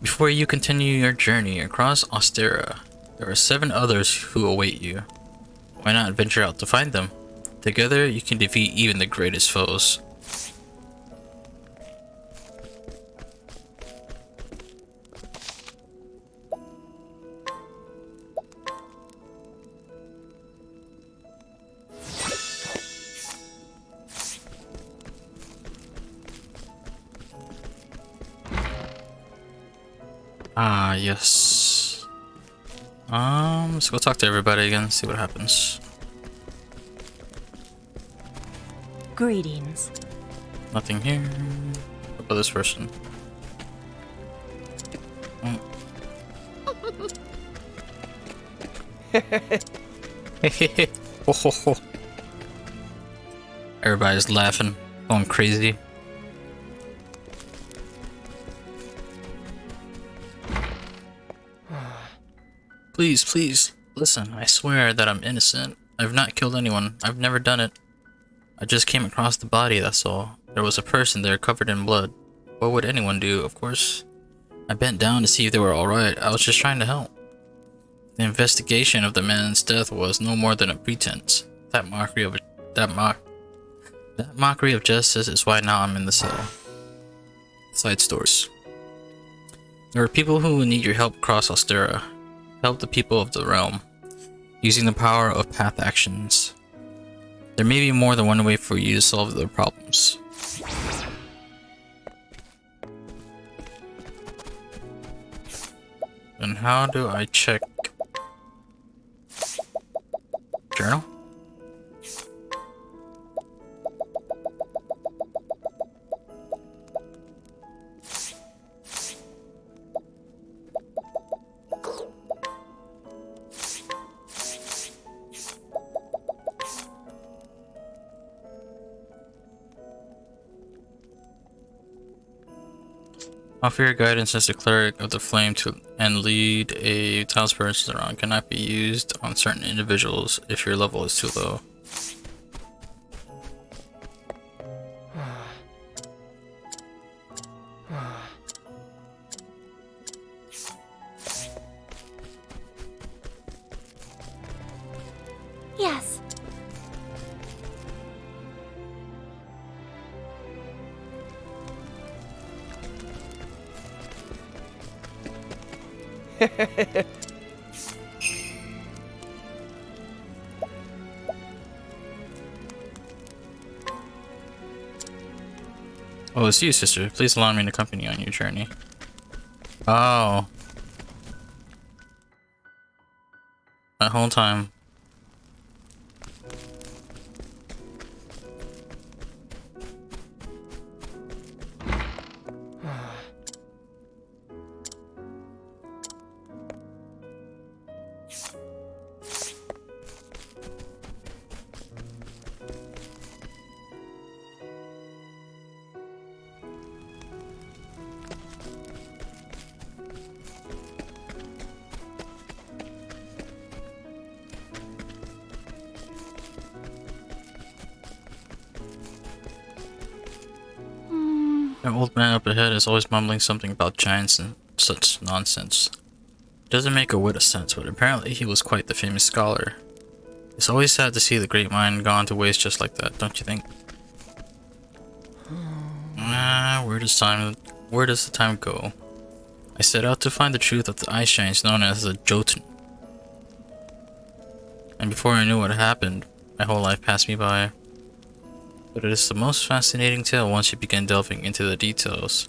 Before you continue your journey across Ostera, there are 7 others who await you. Why not venture out to find them? Together, you can defeat even the greatest foes. Ah, yes. Let's go talk to everybody again, see what happens. Greetings. Nothing here. What about this person? Oh. Ho, ho, ho. Everybody's laughing, going crazy. Please, please, listen. I swear that I'm innocent. I've not killed anyone. I've never done it. I just came across the body, that's all. There was a person there covered in blood. What would anyone do, of course? I bent down to see if they were alright. I was just trying to help. The investigation of the man's death was no more than a pretense. That mockery of justice is why now I'm in the cell. Side stories. There are people who need your help across Ostera. Help the people of the realm, using the power of path actions. There may be more than one way for you to solve their problems. And how do I check? Journal? Offer your guidance as the cleric of the flame and lead a townsperson around cannot be used on certain individuals if your level is too low. Yes. Oh, it's you, sister. Please allow me to accompany you on your journey. Oh. That whole time. The old man up ahead is always mumbling something about giants and such nonsense. It doesn't make a whit of sense, but apparently he was quite the famous scholar. It's always sad to see the great mind gone to waste just like that, don't you think? Where does the time go? I set out to find the truth of the ice giants known as the Jotun. And before I knew what happened, my whole life passed me by. But it is the most fascinating tale once you begin delving into the details.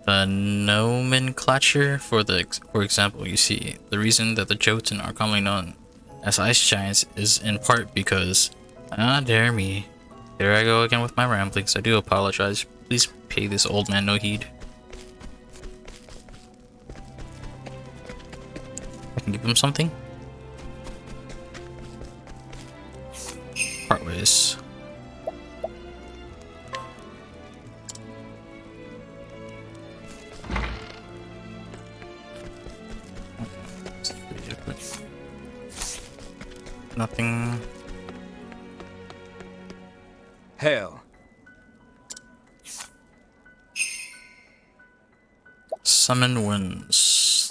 The nomenclature, for example, you see, the reason that the Jotun are commonly known as ice giants is in part because... dare me. Here I go again with my ramblings. I do apologize. Please pay this old man no heed. I can give him something? Part ways. Nothing. Hail. summon winds.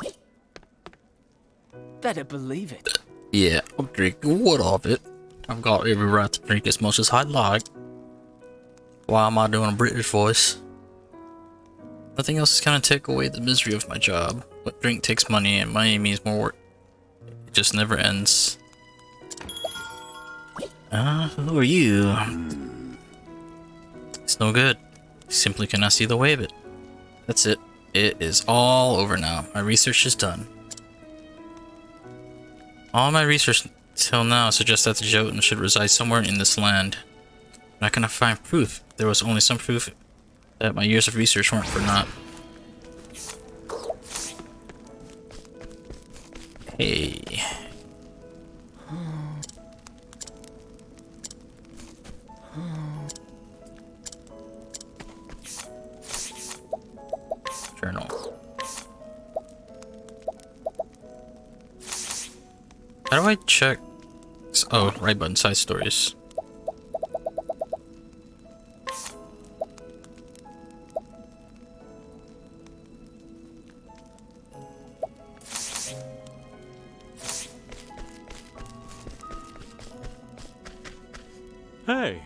Better believe it. Yeah, I'm drinking what of it. I've got every right to drink as much as I'd like. Why am I doing a British voice? Nothing else is gonna take away the misery of my job. But drink takes money, and money means more work. It just never ends. Who are you? It's no good. I simply cannot see the way of it. That's it. It is all over now. My research is done. All my research till now suggests that the Jotun should reside somewhere in this land. But I cannot find proof. There was only some proof that my years of research weren't for naught. Hey. Journal. How do I check? Oh, right button, side stories. Hey.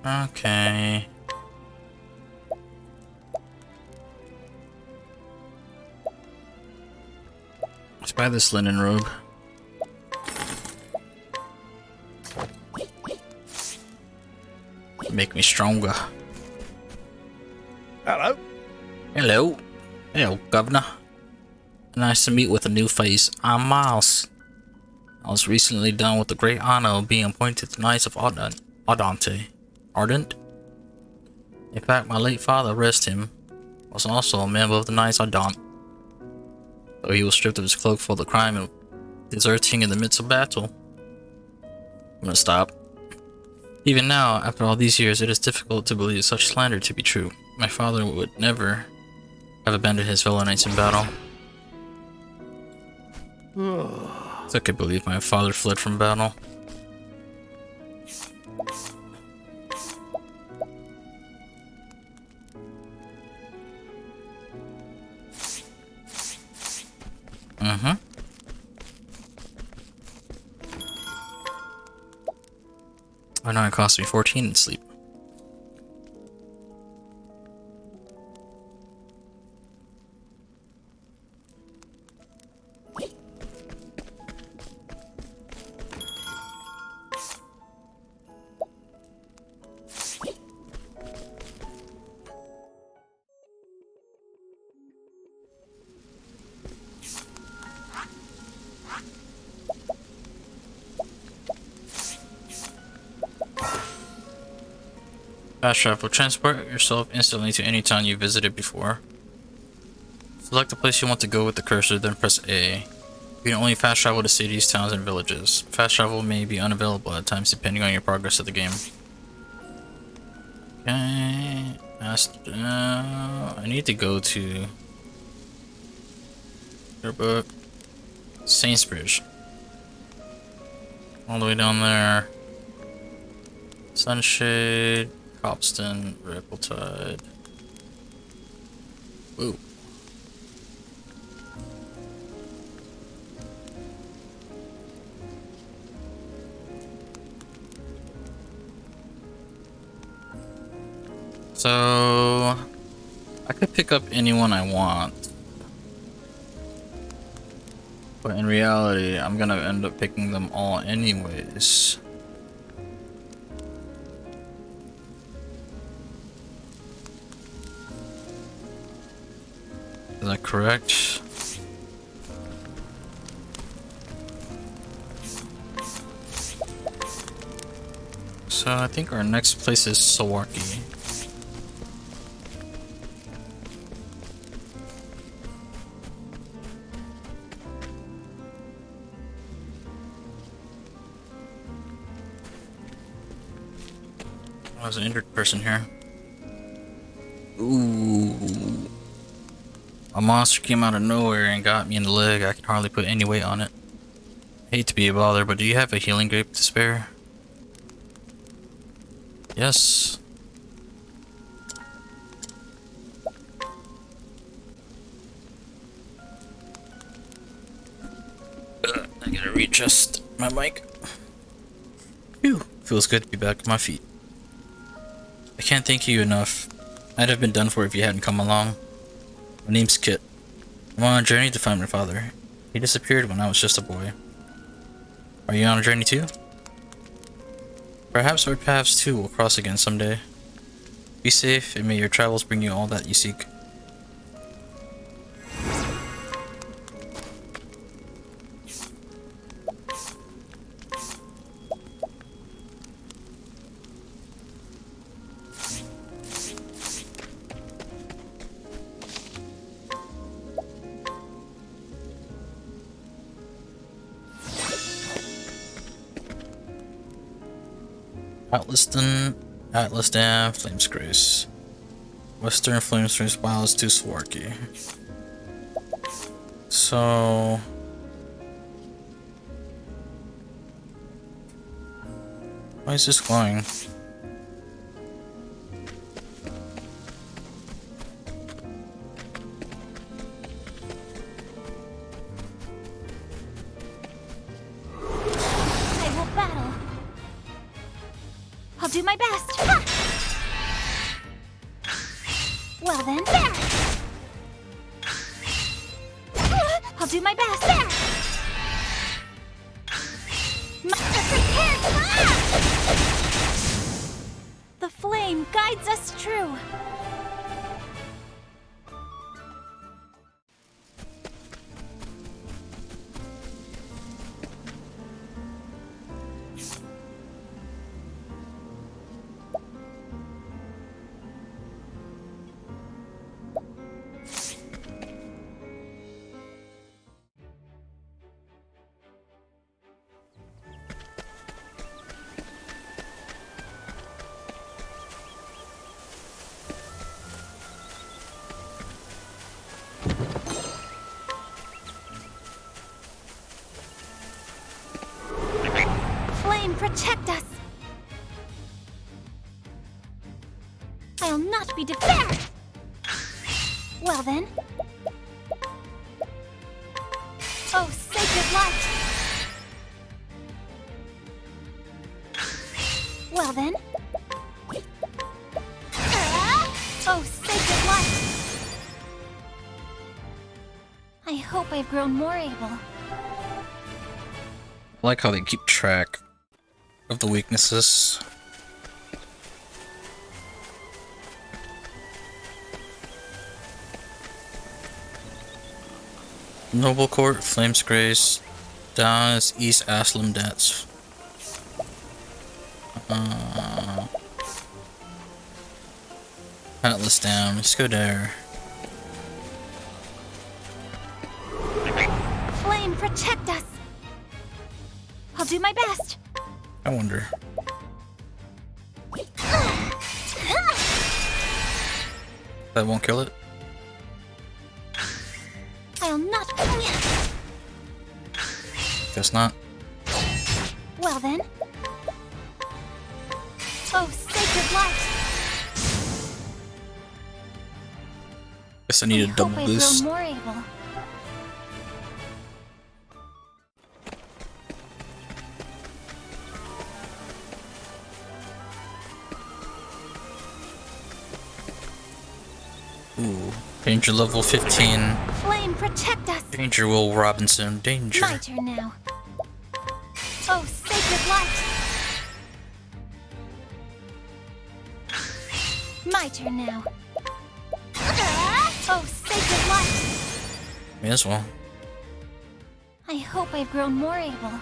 Okay. Let's buy this linen robe. Make me stronger. Hello. Hello. Hello, Governor. Nice to meet with a new face. I'm Miles. I was recently done with the great honor of being appointed to Knights of Ardente. Ardent? In fact, my late father, rest him, was also a member of the Knights Ardent. Though he was stripped of his cloak for the crime of deserting in the midst of battle. I'm gonna stop. Even now, after all these years, it is difficult to believe such slander to be true. My father would never have abandoned his fellow knights in battle. I could believe my father fled from battle. I know it cost me 14 in sleep. Fast travel. Transport yourself instantly to any town you visited before. Select the place you want to go with the cursor, then press A. You can only fast travel to cities, towns, and villages. Fast travel may be unavailable at times depending on your progress of the game. Okay. I need to go to your book. Saintsbridge. All the way down there. Sunshade. Copston, Rippletide. Ooh. So I could pick up anyone I want. But in reality, I'm gonna end up picking them all anyways. Is that correct? So I think our next place is Sawarki. Oh, there's an injured person here. Ooh. A monster came out of nowhere and got me in the leg. I can hardly put any weight on it. Hate to be a bother, but do you have a healing grape to spare? Yes. I gotta readjust my mic. Phew, feels good to be back on my feet. I can't thank you enough. I'd have been done for if you hadn't come along. My name's Kit. I'm on a journey to find my father. He disappeared when I was just a boy. Are you on a journey too? Perhaps our paths too will cross again someday. Be safe, and may your travels bring you all that you seek. Atlasdam, Flames Grace. Western Flames Grace Wiles to Swarky. So... why is this glowing? I'll do my best. Ha! Well then, there! I'll do my best. There! Prepared! Ah! The flame guides us true. Protect us! I'll not be defeated! Well then. Oh, sacred light! Well then. Oh, sacred light! I hope I've grown more able. I like how they keep track of the weaknesses. Noble Court, Flames Grace, down is East Aslam Debts. Atlasdam, let's go there. Flame, protect us! I'll do my best! I wonder. That won't kill it? I'll not. Guess not. Well then. Oh, sacred light. Guess I need a double boost. More able. Ooh, danger level 15. Flame, protect us. Danger, Will Robinson. Danger. My turn now. Oh, sacred light. My turn now. Oh, sacred light. May as well. I hope I've grown more able.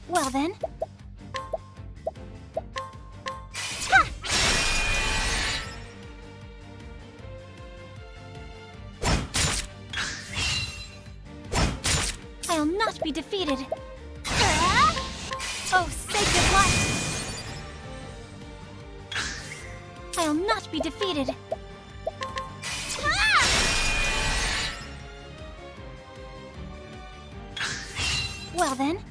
Well then. Ha! I'll not be defeated. Oh, sacred light! I'll not be defeated. Well then.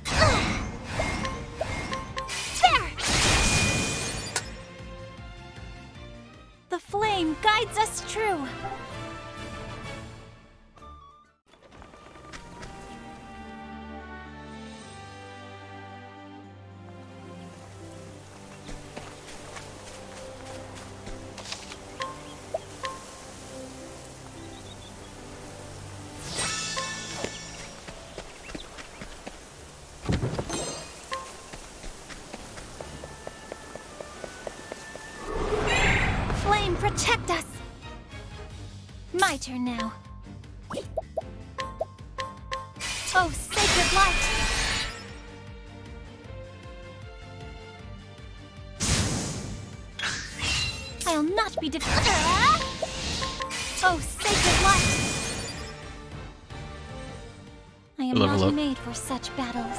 flame guides us true. Flame, protect us! My turn now. Oh, sacred light! I'll not be defeated. Oh, sacred light! I am Level not up. made for such battles.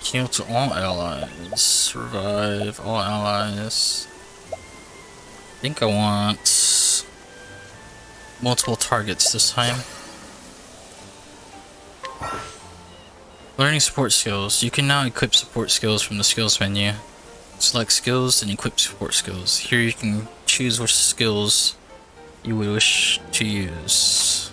Heal to all allies. Revive all allies. I think I want multiple targets this time. Learning support skills. You can now equip support skills from the skills menu. Select skills and equip support skills. Here you can choose which skills you would wish to use.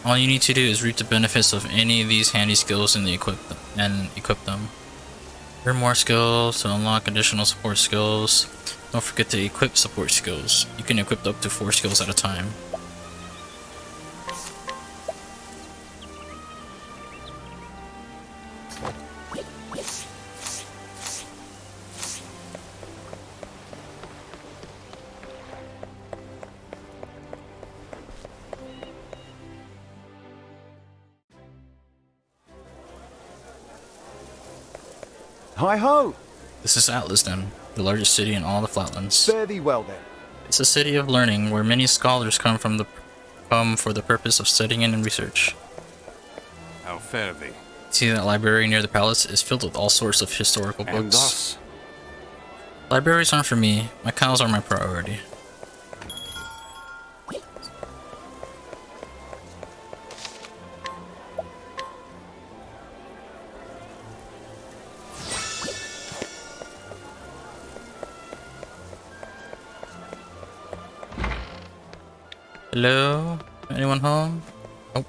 All you need to do is reap the benefits of any of these handy skills and equip them. Earn more skills to unlock additional support skills. Don't forget to equip support skills. You can equip up to 4 skills at a time. Hi-ho! This is Atlasdam, the largest city in all the Flatlands. Fare thee well then. It's a city of learning where many scholars come for the purpose of studying and research. How fare thee? See that library near the palace is filled with all sorts of historical And books. thus, Libraries aren't for me. My cows are my priority. Hello? Anyone home? Oh.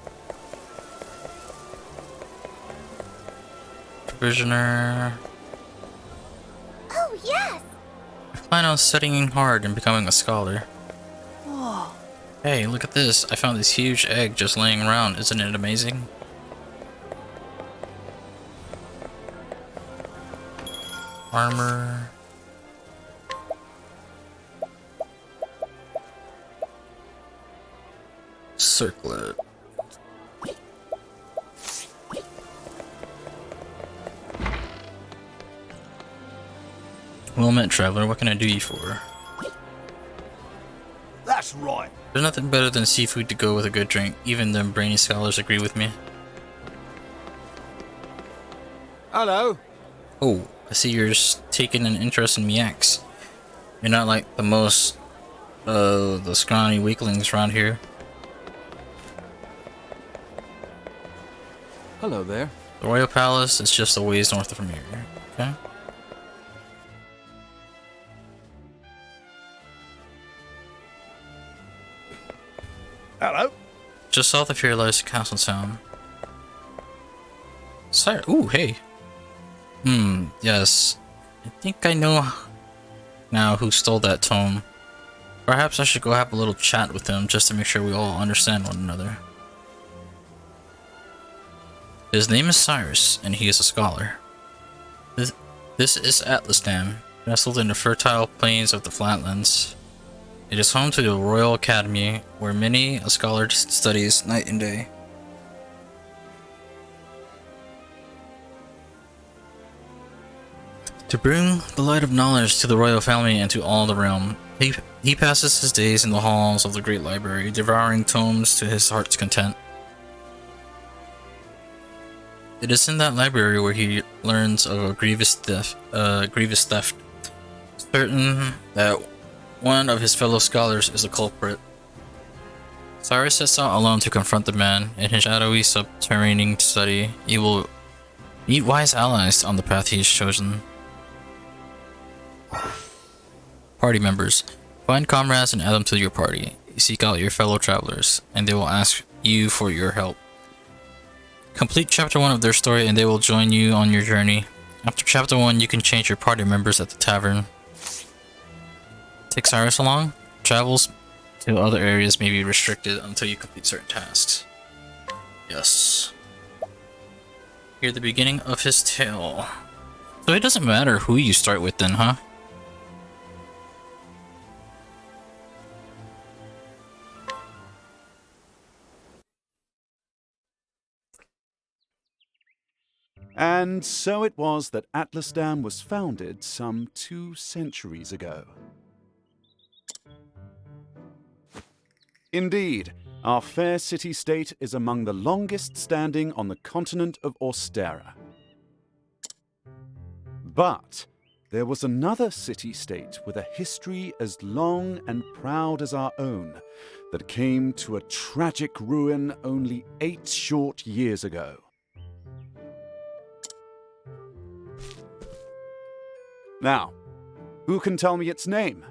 Prisoner. Oh, yes! I plan on studying hard and becoming a scholar. Whoa. Hey, look at this. I found this huge egg just laying around. Isn't it amazing? Armor. Circlet. Well met, traveler. What can I do you for? That's right. There's nothing better than seafood to go with a good drink. Even them brainy scholars agree with me. Hello. Oh, I see you're taking an interest in Miaks. You're not like the scrawny weaklings around here. Hello there. The Royal Palace is just a ways north from here. Okay. Hello. Just south of here lies Castletown. Cyrus. Ooh, hey. Yes. I think I know now who stole that tome. Perhaps I should go have a little chat with him just to make sure we all understand one another. His name is Cyrus, and he is a scholar. This is Atlasdam, nestled in the fertile plains of the Flatlands. It is home to the Royal Academy, where many a scholar studies night and day. To bring the light of knowledge to the royal family and to all the realm, he passes his days in the halls of the great library, devouring tomes to his heart's content. It is in that library where he learns of a grievous theft. Certain that one of his fellow scholars is a culprit. Cyrus sets out alone to confront the man. In his shadowy subterranean study, he will meet wise allies on the path he has chosen. Party members. Find comrades and add them to your party. Seek out your fellow travelers, and they will ask you for your help. Complete chapter 1 of their story and they will join you on your journey. After chapter 1, you can change your party members at the tavern. Take Cyrus along. Travels to other areas may be restricted until you complete certain tasks. Yes. Hear the beginning of his tale. So it doesn't matter who you start with then, huh? And so it was that Atlasdam was founded some 2 centuries ago. Indeed, our fair city-state is among the longest standing on the continent of Austera. But there was another city-state with a history as long and proud as our own that came to a tragic ruin only 8 short years ago. Now, who can tell me its name?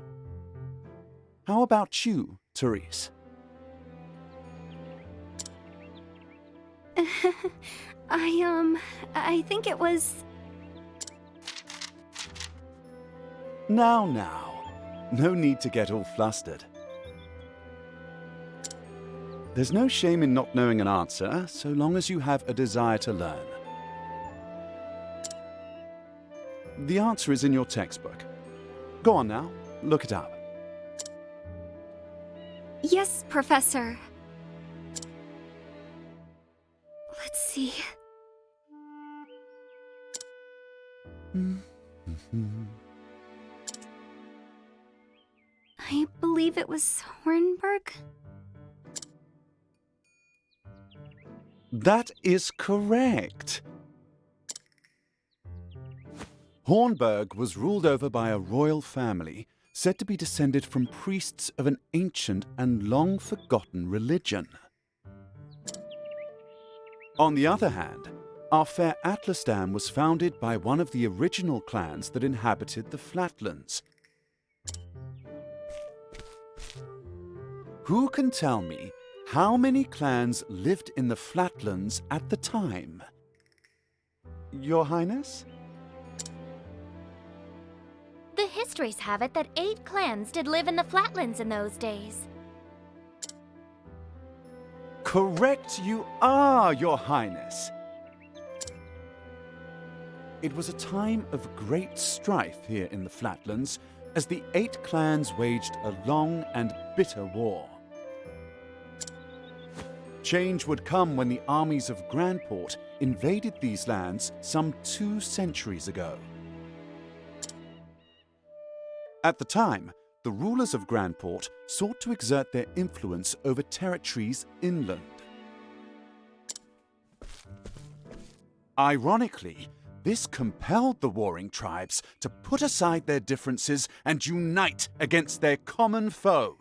How about you, Therese? I think it was... Now, no need to get all flustered. There's no shame in not knowing an answer, so long as you have a desire to learn. The answer is in your textbook. Go on now, look it up. Yes, Professor. Let's see. I believe it was Hornburg. That is correct. Hornburg was ruled over by a royal family said to be descended from priests of an ancient and long-forgotten religion. On the other hand, our fair Atlasdam was founded by one of the original clans that inhabited the Flatlands. Who can tell me how many clans lived in the Flatlands at the time? Your Highness? The histories have it that 8 clans did live in the Flatlands in those days. Correct you are, Your Highness. It was a time of great strife here in the Flatlands as the 8 clans waged a long and bitter war. Change would come when the armies of Grandport invaded these lands some 2 centuries ago. At the time, the rulers of Grandport sought to exert their influence over territories inland. Ironically, this compelled the warring tribes to put aside their differences and unite against their common foe.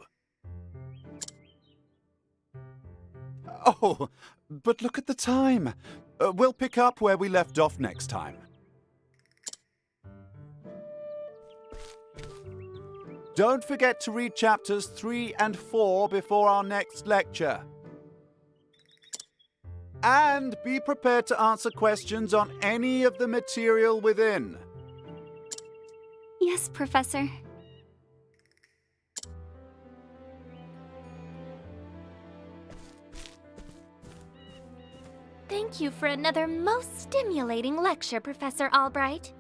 Oh, but look at the time. We'll pick up where we left off next time. Don't forget to read chapters 3 and 4 before our next lecture. And be prepared to answer questions on any of the material within. Yes, Professor. Thank you for another most stimulating lecture, Professor Albright.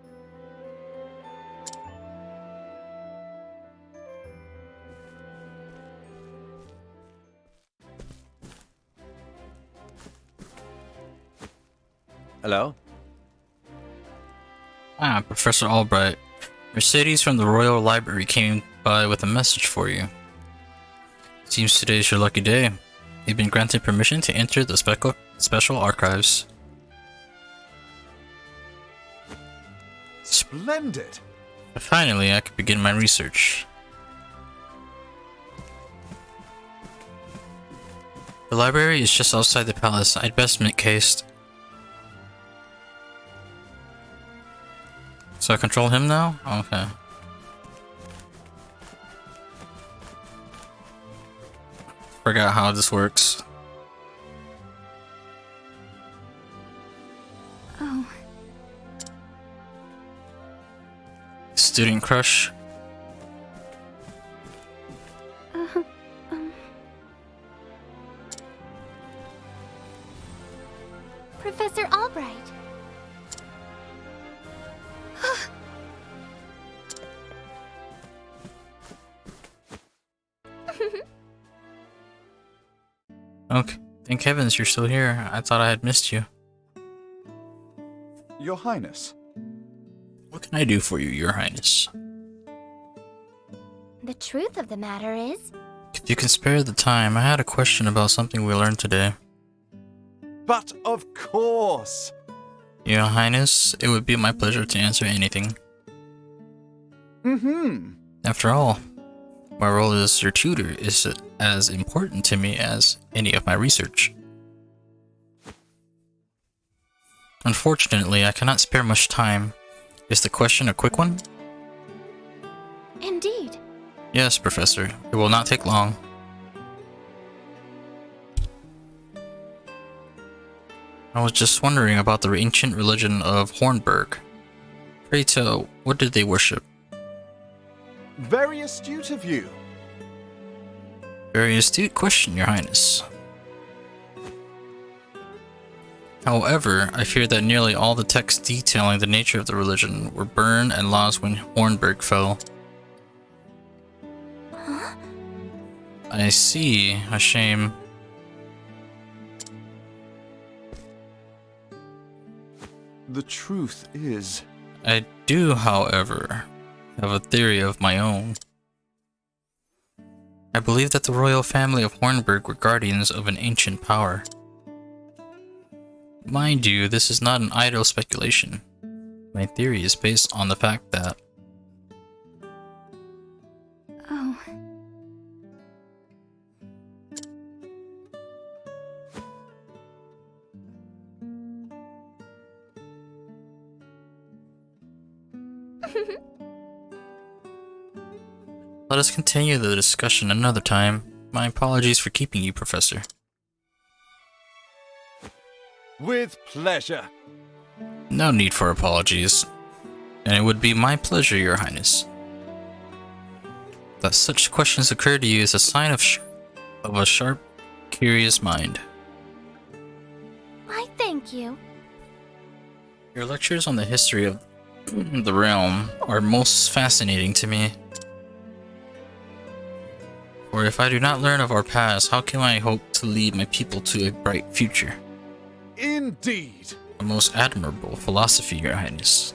Hello? Ah, Professor Albright. Mercedes from the Royal Library came by with a message for you. Seems today's your lucky day. You've been granted permission to enter the special archives. Splendid! Finally, I could begin my research. The library is just outside the palace. I'd best make haste. So I control him now? Okay. Forgot how this works. Oh, Student crush. Professor Albright. Okay. Thank heavens you're still here. I thought I had missed you. Your Highness. What can I do for you, Your Highness? The truth of the matter is, If you can spare the time, I had a question about something we learned today. But of course! Your Highness, it would be my pleasure to answer anything. After all, my role as your tutor is as important to me as any of my research. Unfortunately, I cannot spare much time. Is the question a quick one? indeed. Yes, Professor. It will not take long. I was just wondering about the ancient religion of Hornburg. Pray tell, what did they worship? Very astute of you. Very astute question, Your Highness. However, I fear that nearly all the texts detailing the nature of the religion were burned and lost when Hornburg fell. I see. A shame. The truth is... I do, however, have a theory of my own. I believe that the royal family of Hornburg were guardians of an ancient power. Mind you, this is not an idle speculation. My theory is based on the fact that oh. let us continue the discussion another time. My apologies for keeping you, Professor. With pleasure. No need for apologies, and it would be my pleasure, Your Highness. That such questions occur to you is a sign of a sharp, curious mind. Why, thank you. Your lectures on the history of the realm are most fascinating to me. For if I do not learn of our past, how can I hope to lead my people to a bright future? Indeed. A most admirable philosophy, Your Highness.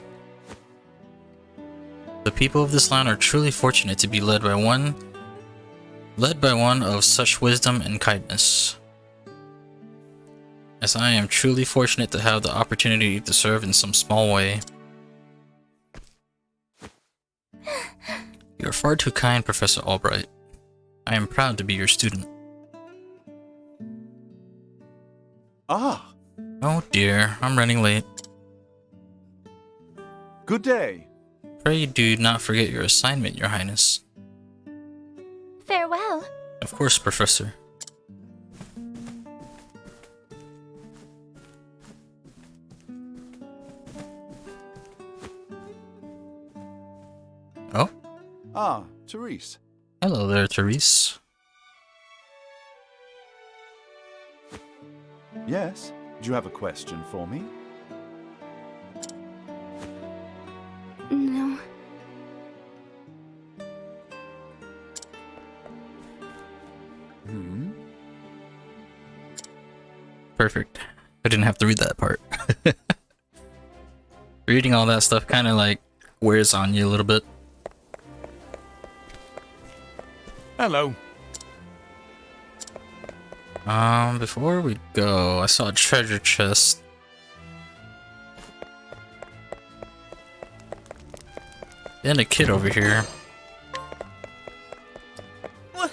The people of this land are truly fortunate to be led by one of such wisdom and kindness. As I am truly fortunate to have the opportunity to serve in some small way. You are far too kind, Professor Albright. I am proud to be your student. Ah, Oh dear, I'm running late. good day. Pray do not forget your assignment, Your Highness. Farewell. Of course, Professor. Oh? Ah, Therese. Hello there, Therese. Yes? Do you have a question for me? No. Perfect. I didn't have to read that part. Reading all that stuff kind of like wears on you a little bit. Hello. Before we go, I saw a treasure chest. And a kid over here. What?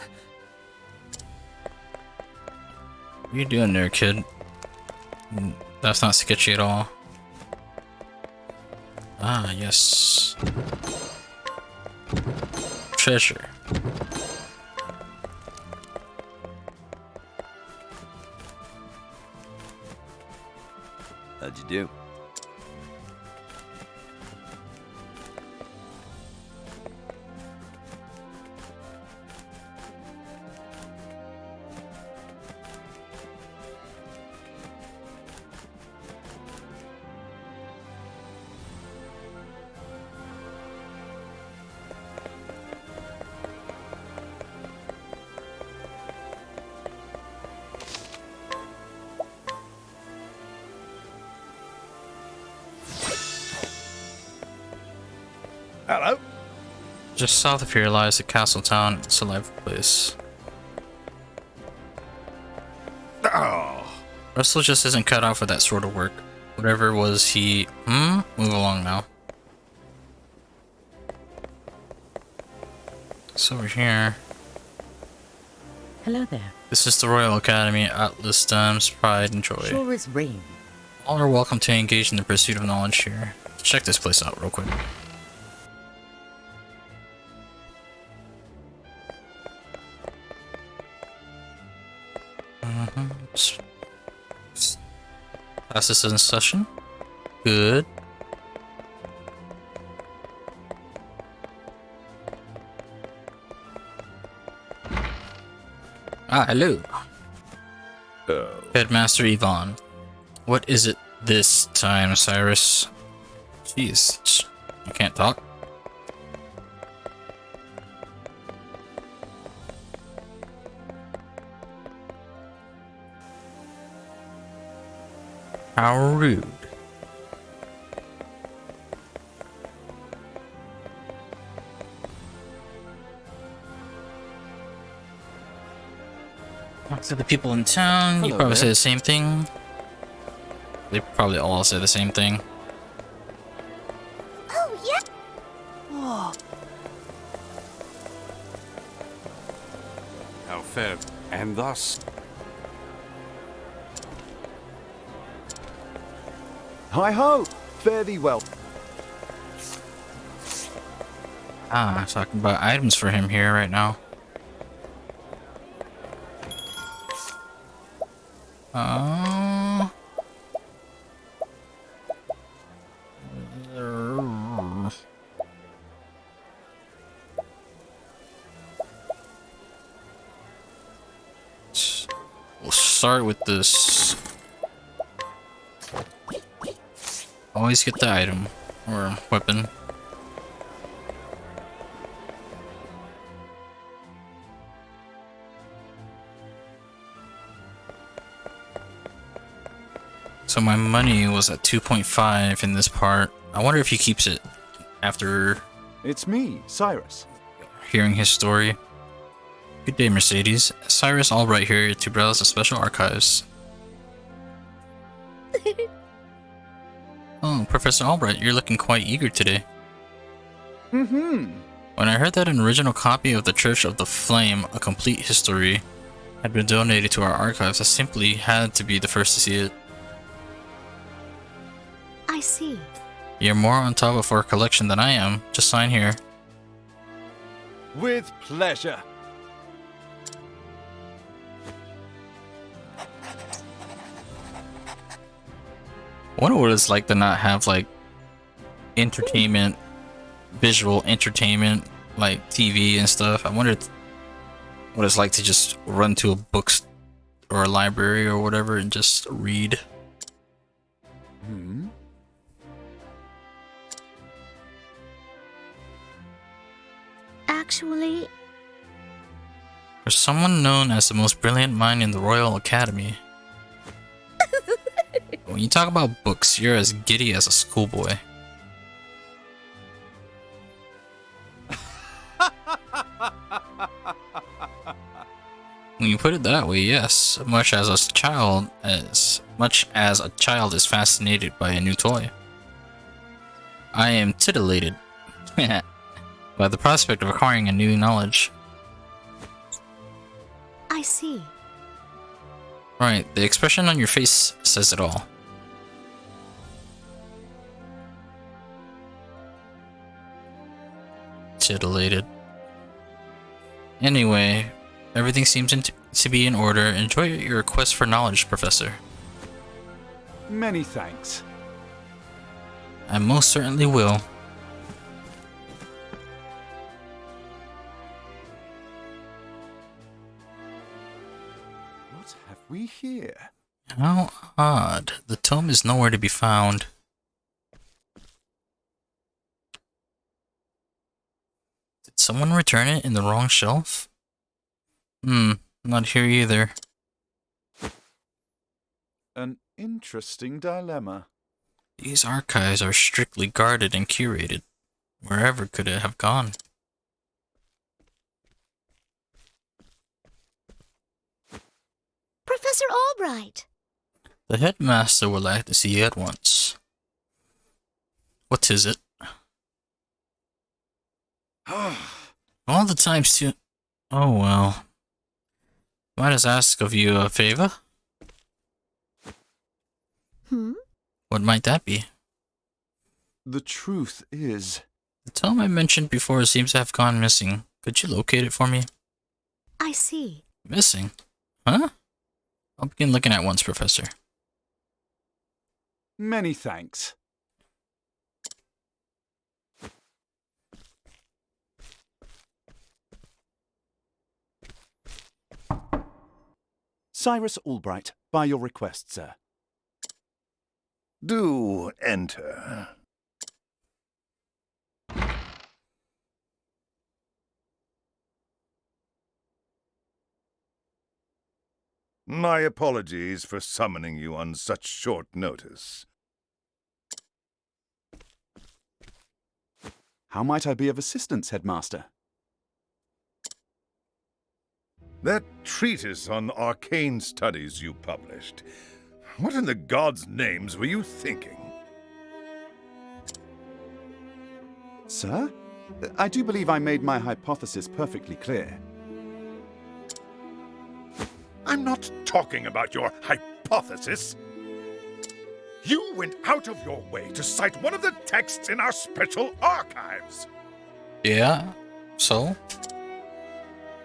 What are you doing there, kid? That's not sketchy at all. Ah, yes. Treasure. How'd you do? Hello. Just south of here lies the castle town. It's a lively place. Oh, Russell just isn't cut out for that sort of work. Whatever was he... Move along now. It's over here. Hello there. This is the Royal Academy, Atlasdam's pride and joy. Sure is rain. All are welcome to engage in the pursuit of knowledge here. Let's check this place out real quick. Class is in session. Good. Ah, hello. Headmaster Yvonne. What is it this time, Cyrus? Jeez, you can't talk? How rude. Talk to the people in town. You Hello probably there. say the same thing. They probably all say the same thing. Oh, yeah. How fair. And thus, Hi ho! Fare thee well. Ah, I'm talking about items for him here right now. Uh, we'll start with this. Always get the item or weapon. So my money was at 2.5 in this part. I wonder if he keeps it after It's me, Cyrus. hearing his story. Good day, Mercedes. Cyrus Albright here to browse the special archives. Oh, Professor Albright, you're looking quite eager today. Mm-hmm. When I heard that an original copy of the Church of the Flame, a complete history, had been donated to our archives, I simply had to be the first to see it. I see. You're more on top of our collection than I am. Just sign here. With pleasure. I wonder what it's like to not have like entertainment, visual entertainment, like TV and stuff. I wonder what it's like to just run to a book or a library or whatever and just read. Hmm? Actually, For someone known as the most brilliant mind in the Royal Academy. When you talk about books, you're as giddy as a schoolboy. When you put it that way, yes. Much as a child is fascinated by a new toy. I am titillated. by the prospect of acquiring a new knowledge. I see. Right, the expression on your face says it all. Titillated. Anyway, everything seems to be in order. Enjoy your quest for knowledge, Professor. Many thanks. I most certainly will. What have we here? How odd. The tome is nowhere to be found. Did someone return it in the wrong shelf? Not here either. An interesting dilemma. These archives are strictly guarded and curated. Wherever could it have gone? Professor Albright! The headmaster would like to see you at once. What is it? All the times too. Oh well. Might I ask of you a favor? What might that be? The truth is... The tome I mentioned before seems to have gone missing. Could you locate it for me? I see. Missing? Huh? I'll begin looking at once, Professor. Many thanks. Cyrus Albright, by your request, sir. Do enter. My apologies for summoning you on such short notice. How might I be of assistance, Headmaster? That treatise on arcane studies you published. What in the gods' names were you thinking? Sir? I do believe I made my hypothesis perfectly clear. I'm not talking about your hypothesis. You went out of your way to cite one of the texts in our special archives. Yeah? So?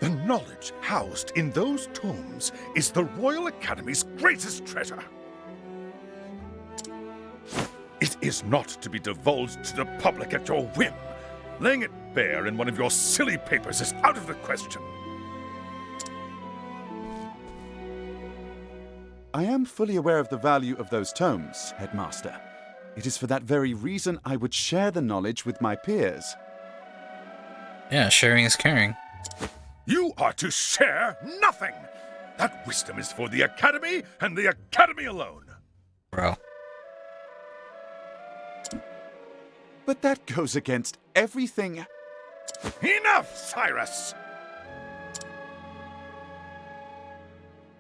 The knowledge housed in those tomes is the Royal Academy's greatest treasure. It is not to be divulged to the public at your whim. Laying it bare in one of your silly papers is out of the question. I am fully aware of the value of those tomes, Headmaster. It is for that very reason I would share the knowledge with my peers. Yeah, sharing is caring. You are to share nothing. That wisdom is for the Academy and the Academy alone. Bro. But that goes against everything... Enough, Cyrus!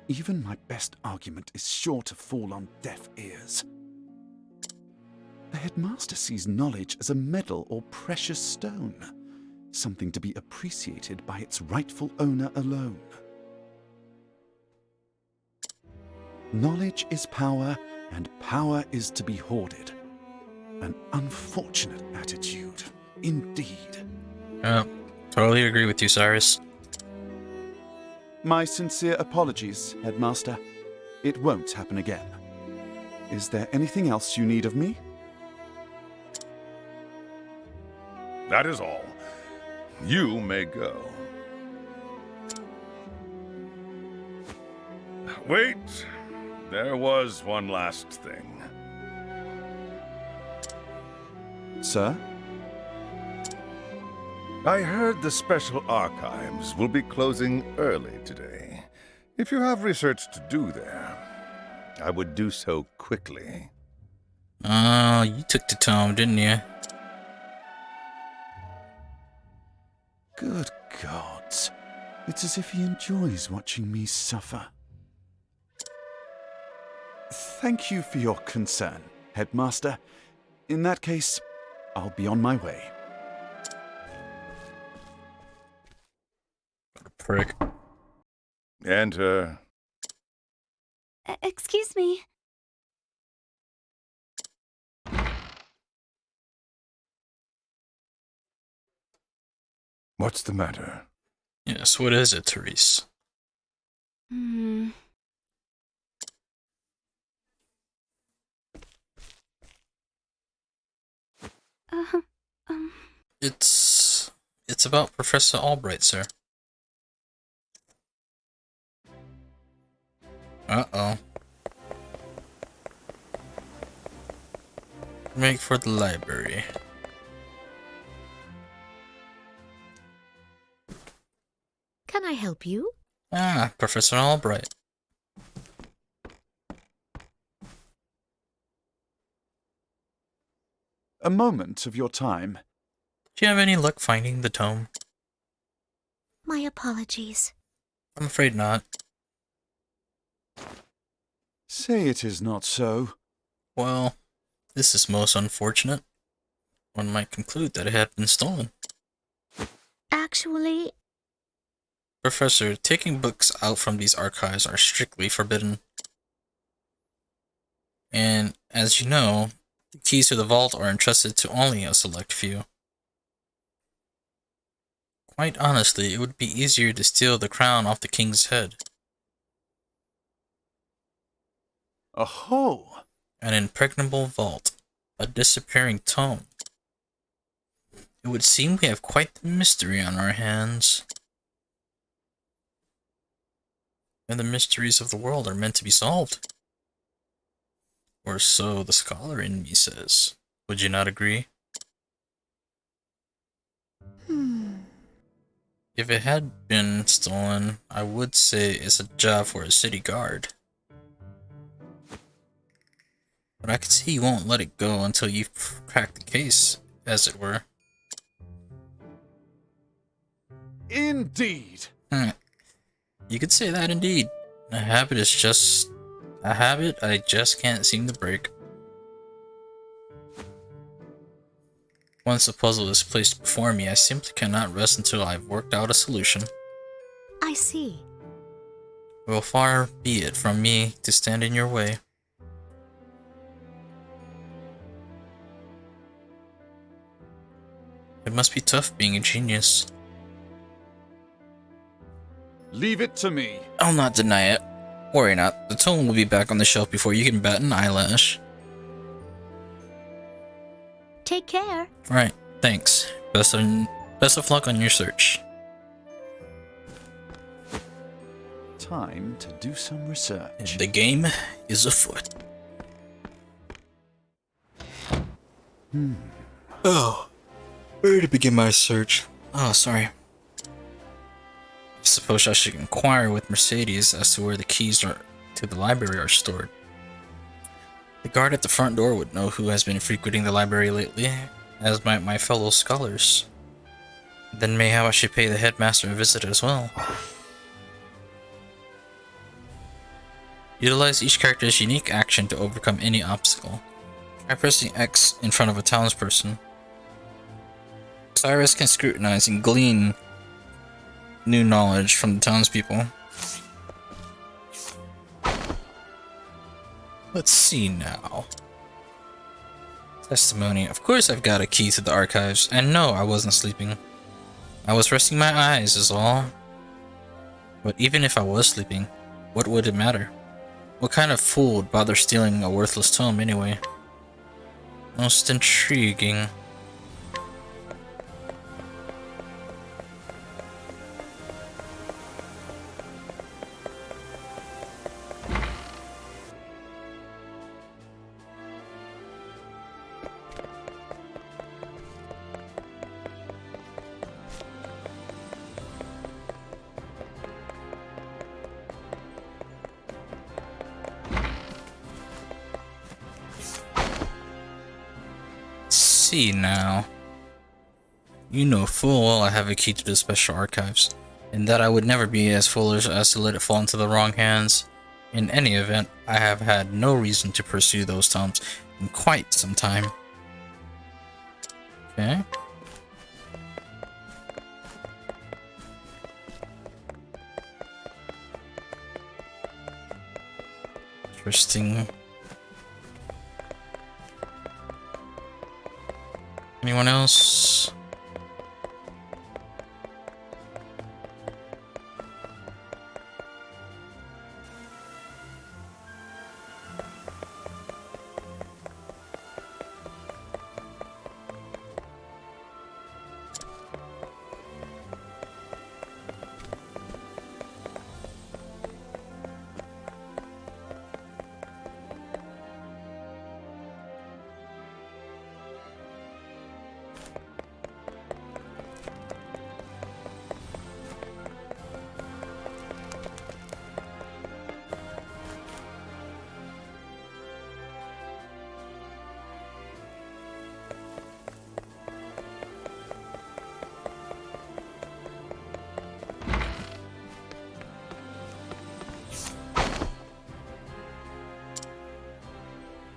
Even my best argument is sure to fall on deaf ears. The Headmaster sees knowledge as a medal or precious stone, something to be appreciated by its rightful owner alone. Knowledge is power, and power is to be hoarded. An unfortunate attitude, indeed. Totally agree with you, Cyrus. My sincere apologies, Headmaster. It won't happen again. Is there anything else you need of me? That is all. You may go. Wait, there was one last thing. Sir? I heard the special archives will be closing early today. If you have research to do there, I would do so quickly. Oh, you took the tome, didn't you? Good gods. It's as if he enjoys watching me suffer. Thank you for your concern, Headmaster. In that case, I'll be on my way. Prick. Enter. Excuse me. What's the matter? Yes, what is it, Therese? Hmm. Uh, um. It's about Professor Albright, sir. Uh-oh. Make for the library. Can I help you? Ah, Professor Albright. A moment of your time. Do you have any luck finding the tome? My apologies. I'm afraid not. Say it is not so. Well, this is most unfortunate. One might conclude that it had been stolen. Actually, Professor, taking books out from these archives are strictly forbidden. And, as you know, the keys to the vault are entrusted to only a select few. Quite honestly, it would be easier to steal the crown off the king's head. Aho! An impregnable vault. A disappearing tome. It would seem we have quite the mystery on our hands. And the mysteries of the world are meant to be solved. Or so the scholar in me says. Would you not agree? If it had been stolen, I would say it's a job for a city guard. But I can see you won't let it go until you've cracked the case, as it were. Indeed! You could say that indeed. A habit is just a habit I just can't seem to break. Once a puzzle is placed before me, I simply cannot rest until I've worked out a solution. I see. Well, far be it from me to stand in your way. It must be tough being a genius. Leave it to me. I'll not deny it. Worry not, the tome will be back on the shelf before you can bat an eyelash. Take care. Right, thanks. Best of luck on your search. Time to do some research. The game is afoot. Oh, where to begin my search? Oh, sorry. I suppose I should inquire with Mercedes as to where the keys to the library are stored. The guard at the front door would know who has been frequenting the library lately, as might my fellow scholars. Then mayhap I should pay the headmaster a visit as well. Utilize each character's unique action to overcome any obstacle. Try pressing X in front of a townsperson. Cyrus can scrutinize and glean new knowledge from the townspeople. Let's see now. Testimony. Of course I've got a key to the archives, and no, I wasn't sleeping. I was resting my eyes is all. But even if I was sleeping, what would it matter? What kind of fool would bother stealing a worthless tome anyway? Most intriguing. See now. You know full well I have a key to the special archives, and that I would never be as foolish as to let it fall into the wrong hands. In any event, I have had no reason to pursue those tomes in quite some time. Okay. Interesting. Anyone else?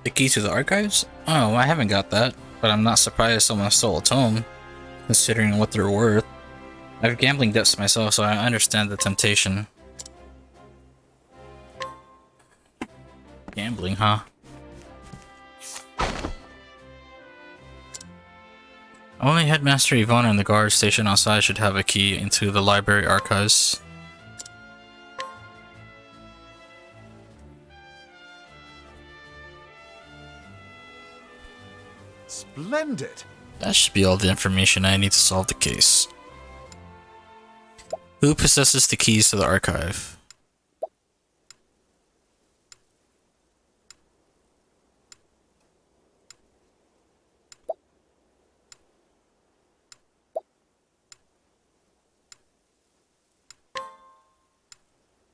The key to the archives? Oh, I haven't got that, but I'm not surprised someone stole a tome, considering what they're worth. I have gambling debts myself, so I understand the temptation. Gambling, huh? Only Headmaster Ivana and the guard stationed outside should have a key into the library archives. Splendid! That should be all the information I need to solve the case. Who possesses the keys to the archive?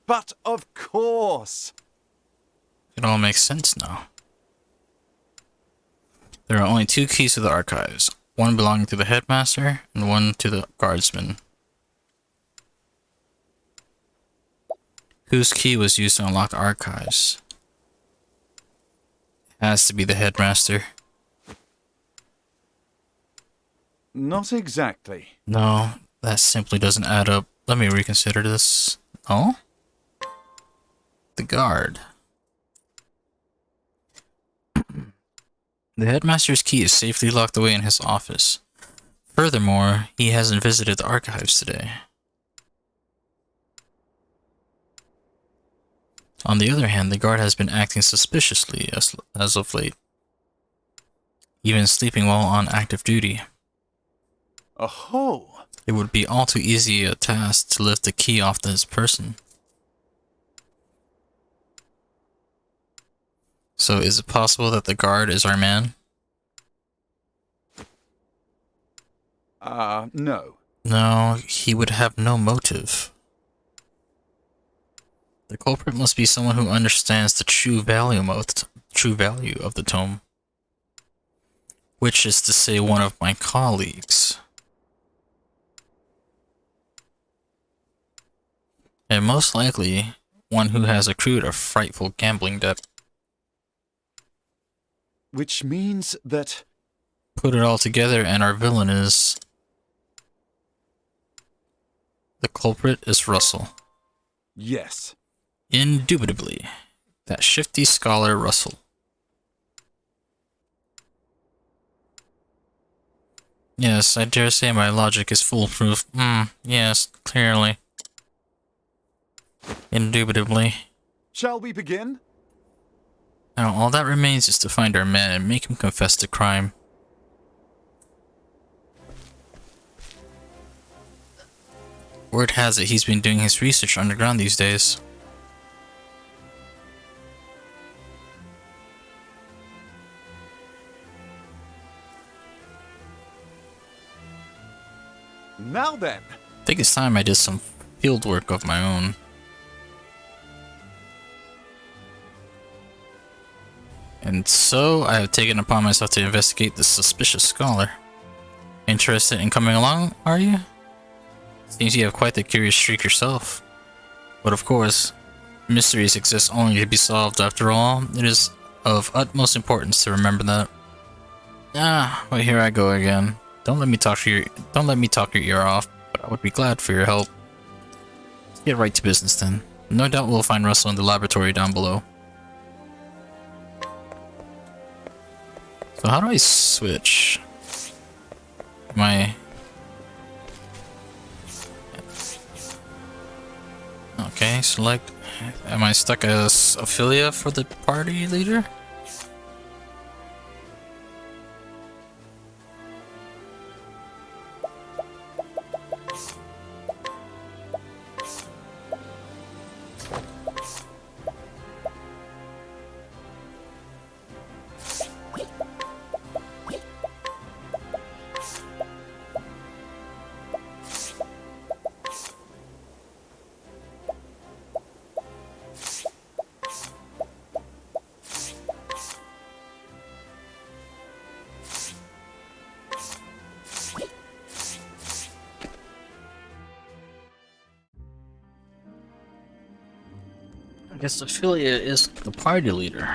But of course! It all makes sense now. There are only 2 keys to the archives, one belonging to the headmaster and one to the guardsman. Whose key was used to unlock the archives? It has to be the headmaster. Not exactly. No, that simply doesn't add up. Let me reconsider this. Oh? The guard. The headmaster's key is safely locked away in his office. Furthermore, he hasn't visited the archives today. On the other hand, the guard has been acting suspiciously as of late, even sleeping while on active duty. Oh! It would be all too easy a task to lift the key off this person. So is it possible that the guard is our man? No. No, he would have no motive. The culprit must be someone who understands the true value of the tome. Which is to say one of my colleagues. And most likely, one who has accrued a frightful gambling debt. Which means that... Put it all together and our villain is... The culprit is Russell. Yes. Indubitably. That shifty scholar Russell. Yes, I dare say my logic is foolproof. Yes, clearly. Indubitably. Shall we begin? Now, all that remains is to find our man and make him confess the crime. Word has it he's been doing his research underground these days. Now then. I think it's time I did some field work of my own. And so, I have taken upon myself to investigate this suspicious scholar. Interested in coming along, are you? Seems you have quite the curious streak yourself. But of course, mysteries exist only to be solved after all. It is of utmost importance to remember that. But here I go again. Don't let me talk your ear off, but I would be glad for your help. Let's get right to business then. No doubt we'll find Russell in the laboratory down below. So how do I switch? Am I... Okay, select... Am I stuck as Ophilia for the party leader? I guess Ophilia is the party leader.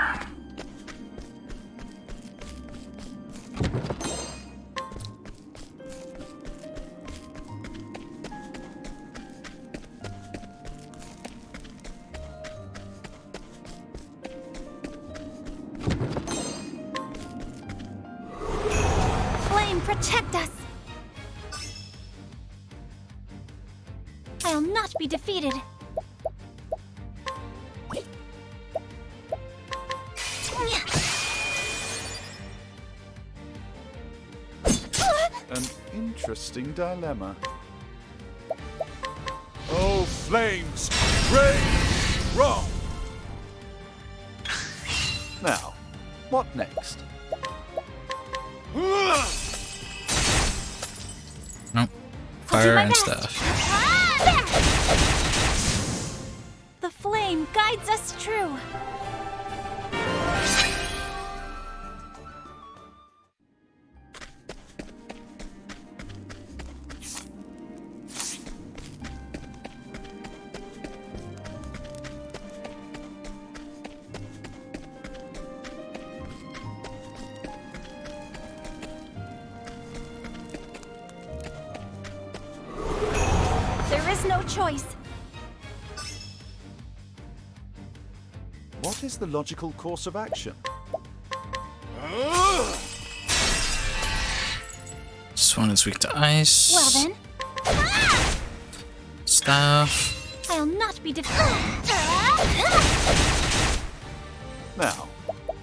Flame, protect us! I'll not be defeated. An interesting dilemma. Oh, flames! Rage wrong! Now, what next? Nope. I'll do Fire my and best. stuff. The flame guides us true. There is no choice. What is the logical course of action? This one is weak to ice. Well then, Staff. I'll not be defeated. Now,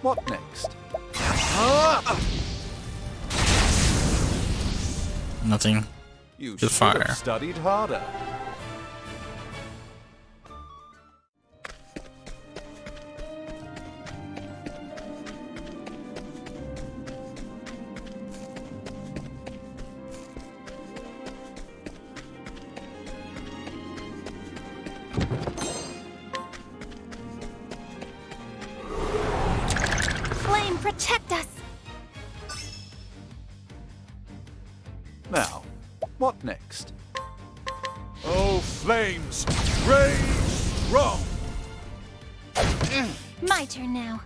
what next? Nothing. You Good should fire. have studied harder. Flame, protect us. Now, what next? Oh, flames! Rage wrong! My turn now.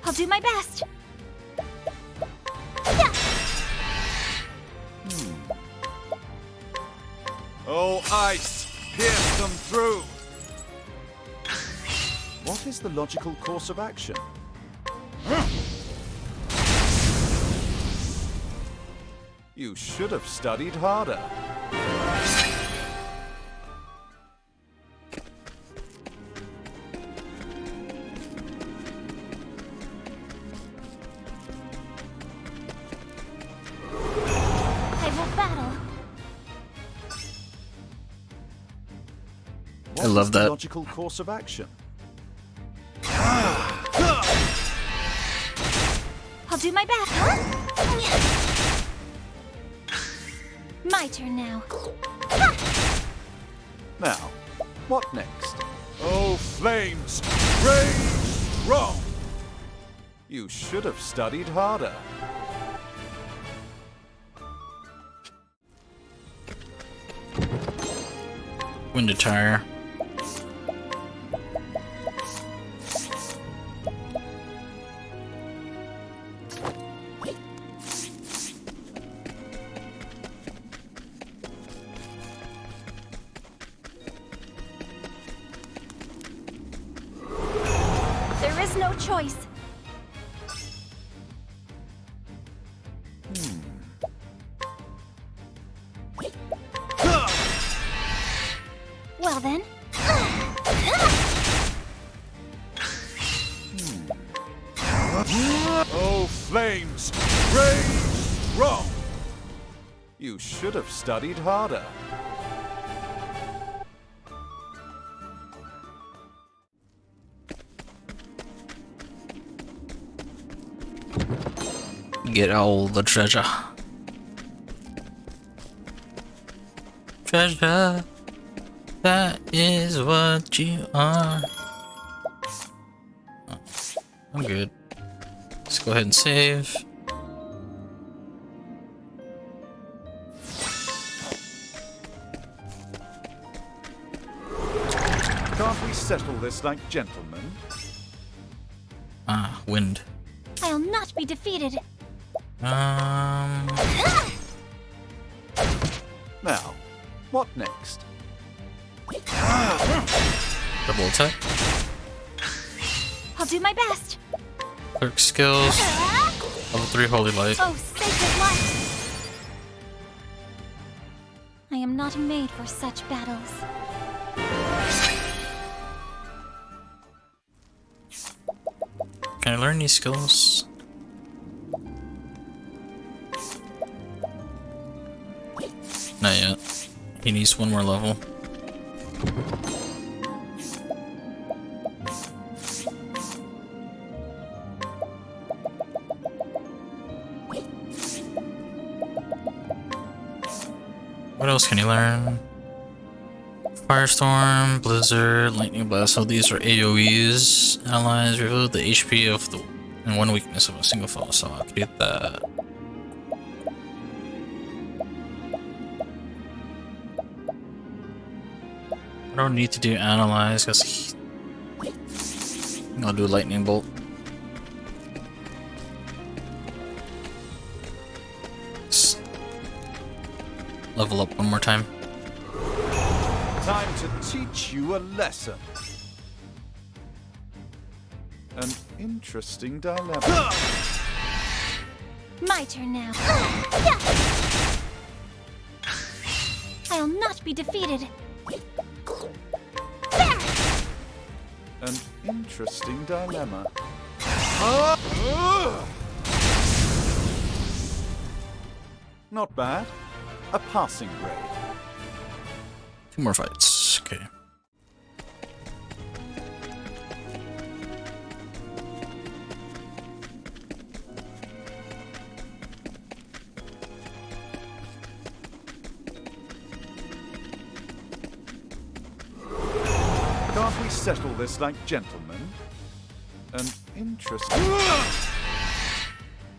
I'll do my best. Oh, ice! Pierce them through! What is the logical course of action? You should have studied harder. I will battle. What love is the that. logical course of action? I'll do my best. My turn now. Now, what next? Oh, flames! Rage wrong! You should have studied harder. Window tire. There is There's no choice. Well then. Oh, flames! Rage strong! You should have studied harder. Get all the treasure. Treasure, that is what you are. Oh, I'm good. Let's go ahead and save. Can't we settle this like gentlemen? Ah, wind. I'll not be defeated. Now, what next? Double attack. I'll do my best. Clerk skills. Level 3 holy light. Oh, sacred light! I am not made for such battles. Can I learn these skills? Not yet. He needs one more level. What else can he learn? Firestorm, Blizzard, Lightning Blast. So these are AoEs. Allies reveal the HP of the and one weakness of a single foe. So I could get that. I don't need to do analyze because I'll do lightning bolt. Just level up one more time. Time to teach you a lesson. An interesting dilemma. My turn now. I'll not be defeated. An interesting dilemma. Not bad. A passing grade. 2 more fights. Okay. Can't we settle this like gentlemen? An interesting...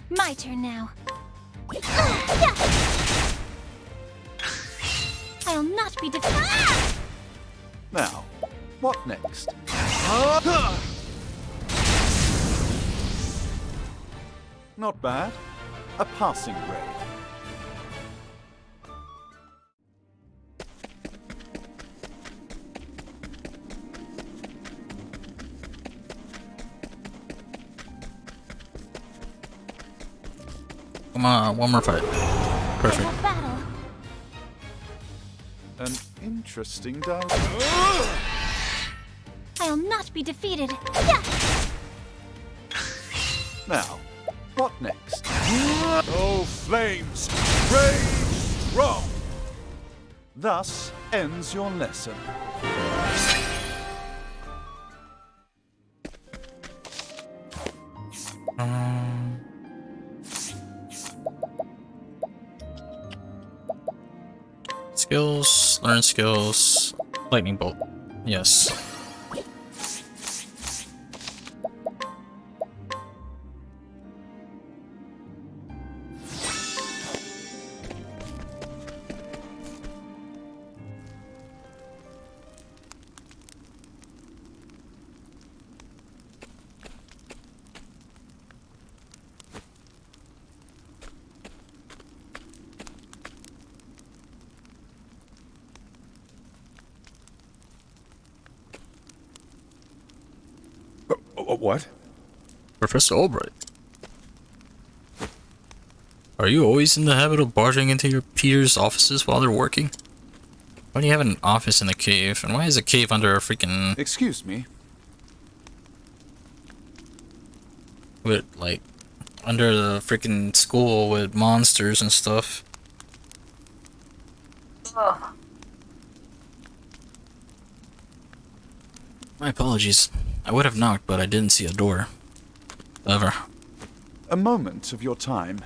My turn now. I'll not be defeated. Now, what next? Not bad. A passing grade. Come on, one more fight. Perfect. A battle. An interesting dilemma. I'll not be defeated. Now, what next? Oh, flames! Rage strong! Thus ends your lesson. Skills, learn skills, lightning bolt. Yes. What? Professor Albright. Are you always in the habit of barging into your peers' offices while they're working? Why do you have an office in a cave? And why is a cave under a freaking... Excuse me. with, like, under the freaking school with monsters and stuff? My apologies. I would have knocked, but I didn't see a door. Ever. A moment of your time.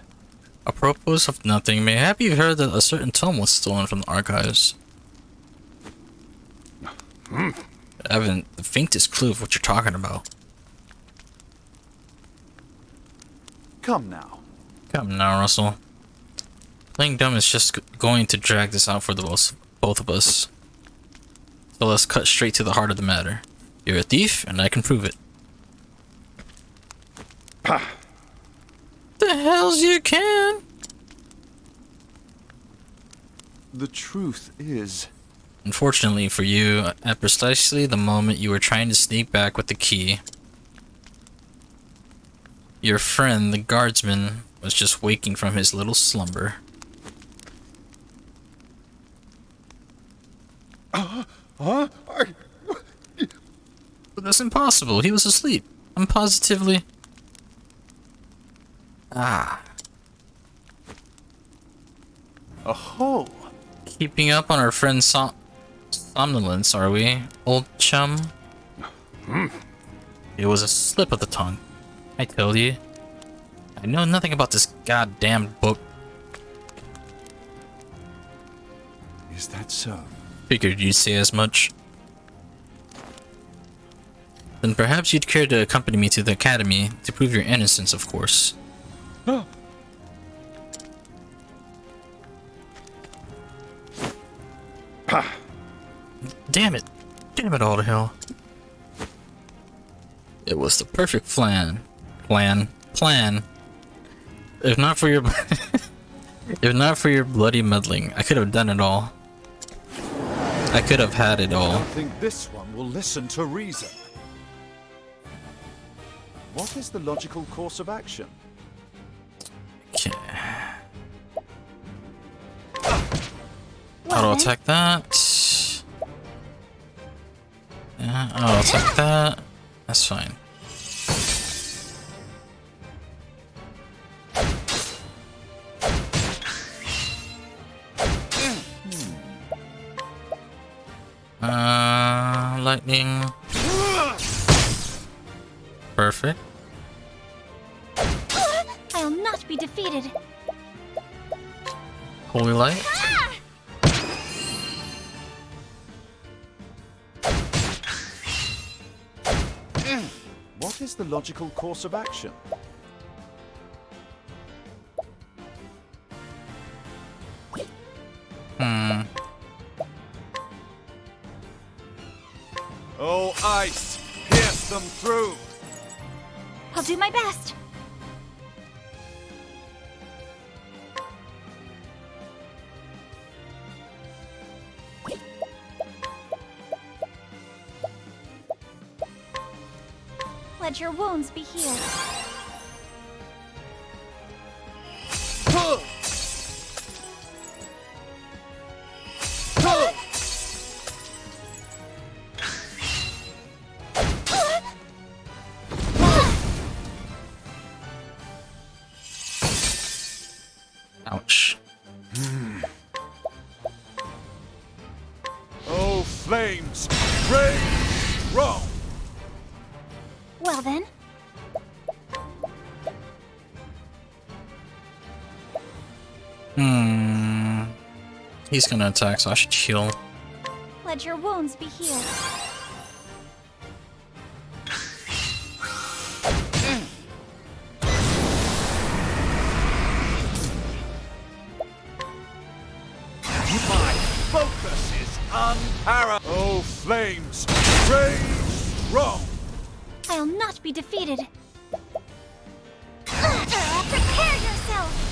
Apropos of nothing, mayhap you've heard that a certain tome was stolen from the archives. I haven't the faintest clue of what you're talking about. Come now. Come now, Russell. Playing dumb is just going to drag this out for the both of us. So let's cut straight to the heart of the matter. You're a thief, and I can prove it. The hells you can! The truth is... Unfortunately for you, at precisely the moment you were trying to sneak back with the key, your friend, the guardsman, was just waking from his little slumber. Huh? But that's impossible. He was asleep. I'm positively... Ah. Aho! Keeping up on our friend's somnolence, are we, old chum? It was a slip of the tongue. I told you. I know nothing about this goddamn book. Is that so? Figured you'd say as much. Then perhaps you'd care to accompany me to the academy to prove your innocence, of course. Damn it! Damn it all to hell! It was the perfect plan. If not for your, if not for your bloody meddling, I could have done it all. I could have had it I all. don't think this one will listen to reason. What is the logical course of action? Okay. Auto attack that. Yeah, auto attack that. That's fine. Lightning. Perfect. I'll not be defeated. Holy light. What is the logical course of action? Oh, ice! Pierce them through! I'll do my best. Let your wounds be healed. Ouch. Oh, flames! Rage! Wrong! Well then. He's gonna attack, so I should heal. Let your wounds be healed. My focus is unparalleled! Oh, flames! Rage! Wrong! I'll not be defeated. Prepare yourself!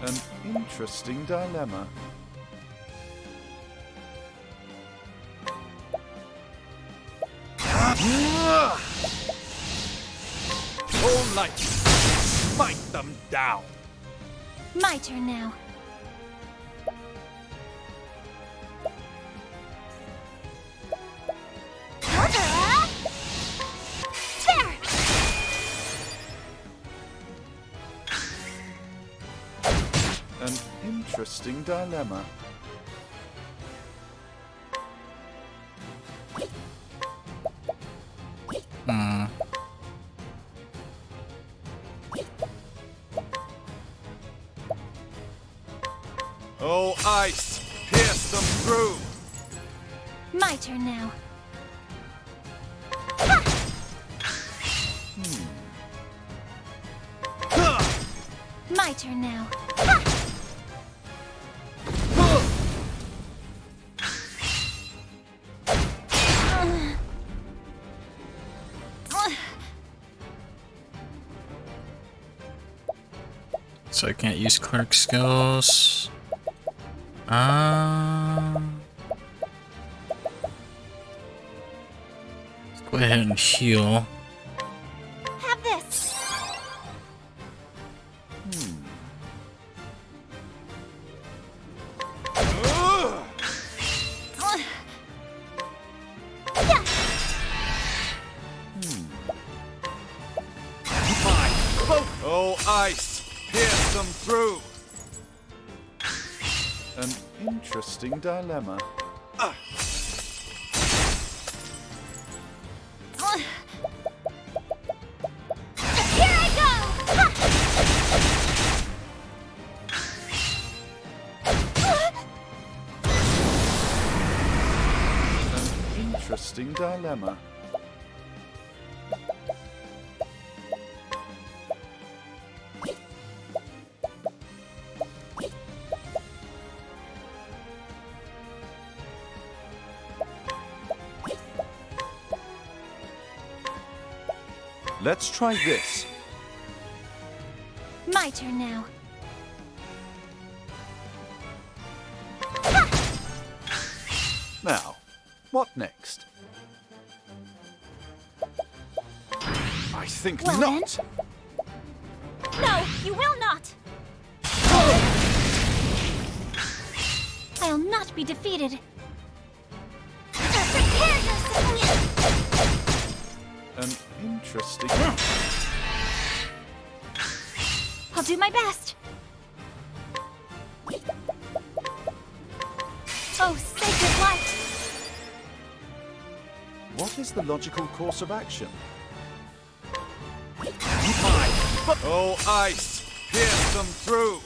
And interesting dilemma. All light, smite them down. My turn now. There! An interesting dilemma. Oh, ice, pierce them through. My turn now. My turn now. So I can't use cleric skills. Let's go ahead and heal. Have this. Yeah. Oh, ice, pierce them through. An interesting dilemma. Here I go. An interesting dilemma. Let's try this. My turn now. Now, what next? I think Well not. No, you will not. I'll not be defeated. Prepare yourself. An interesting. I'll do my best. Oh, sacred light. What is the logical course of action? Oh, ice, pierce them through.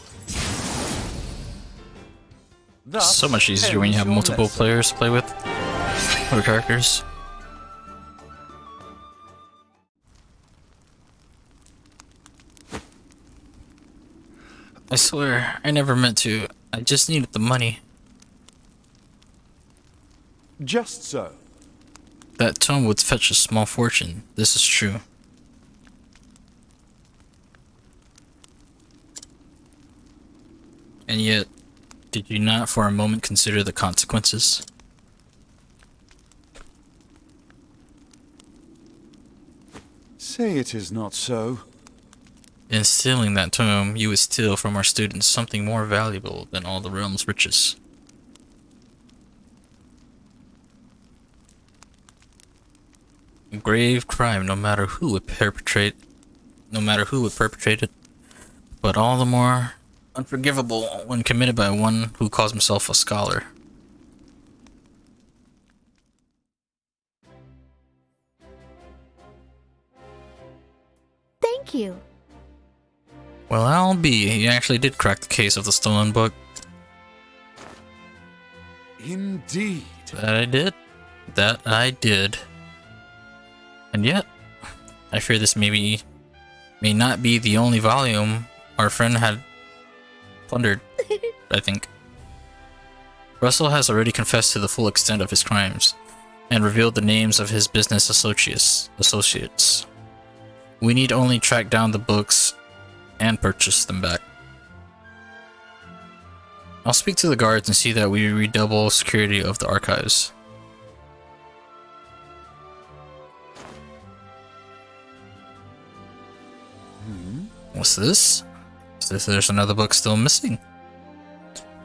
Thus So much easier when you ends have your multiple lesson. players to play with, or characters. I swear, I never meant to. I just needed the money. Just so. That tome would fetch a small fortune. This is true. And yet, did you not for a moment consider the consequences? Say it is not so. In stealing that tome, you would steal from our students something more valuable than all the realm's riches. A grave crime, no matter who would perpetrate it, but all the more unforgivable when committed by one who calls himself a scholar. Thank you. Well, I'll be. He actually did crack the case of the stolen book. Indeed. That I did. That I did. And yet, I fear this may not be the only volume our friend had plundered, I think. Russell has already confessed to the full extent of his crimes, and revealed the names of his business associates. We need only track down the books and purchase them back. I'll speak to the guards and see that we redouble security of the archives. What's this? There's another book still missing.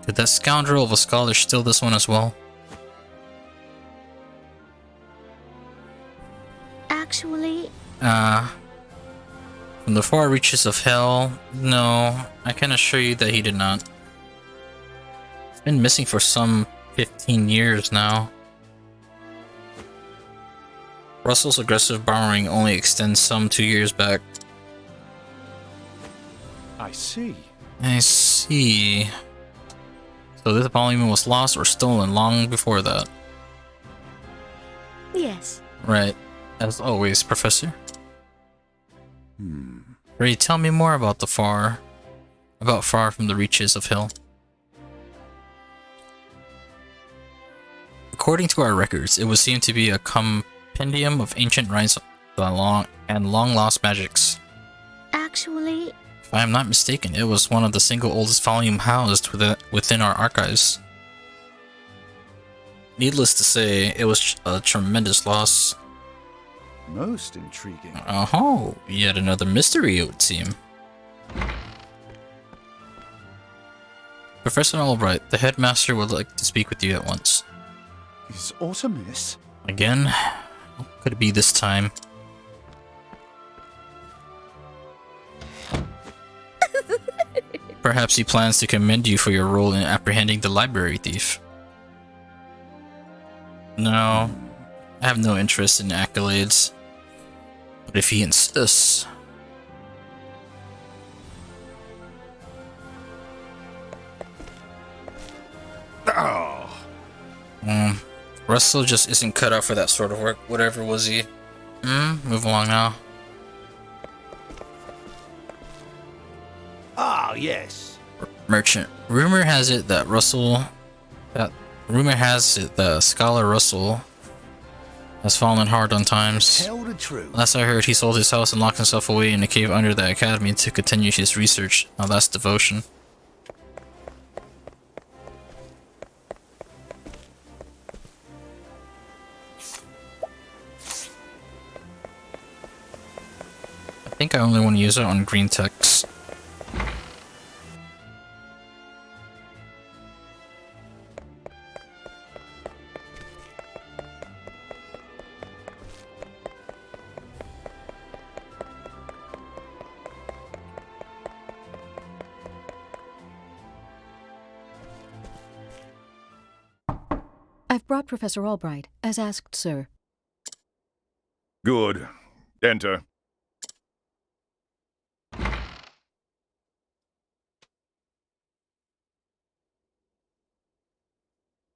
Did that scoundrel of a scholar steal this one as well? Actually, From the far reaches of hell, no, I can assure you that he did not. It's been missing for some 15 years now. Russell's aggressive borrowing only extends some 2 years back. I see. I see. So this volume was lost or stolen long before that. yes. Right. As always, Professor. Ready, tell me more about Far from the reaches of hell. According to our records, it would seem to be a compendium of ancient rites and long-lost magics. Actually, If I am not mistaken, it was one of the single oldest volume housed within our archives. Needless to say, it was a tremendous loss. Most intriguing. Oh, yet another mystery, it would seem. Professor Albright, the headmaster would like to speak with you at once. Is Artemis? Again? What could it be this time? Perhaps he plans to commend you for your role in apprehending the library thief. No, I have no interest in accolades. But if he insists... Russell just isn't cut out for that sort of work. Whatever was he? Move along now. Ah, yes. Merchant. Rumor has it that the scholar Russell has fallen hard on times. Tell the truth. Last I heard, he sold his house and locked himself away in a cave under the academy to continue his research. Now that's devotion. I think I only want to use it on green text. I've brought Professor Albright, as asked, sir. Good. Enter.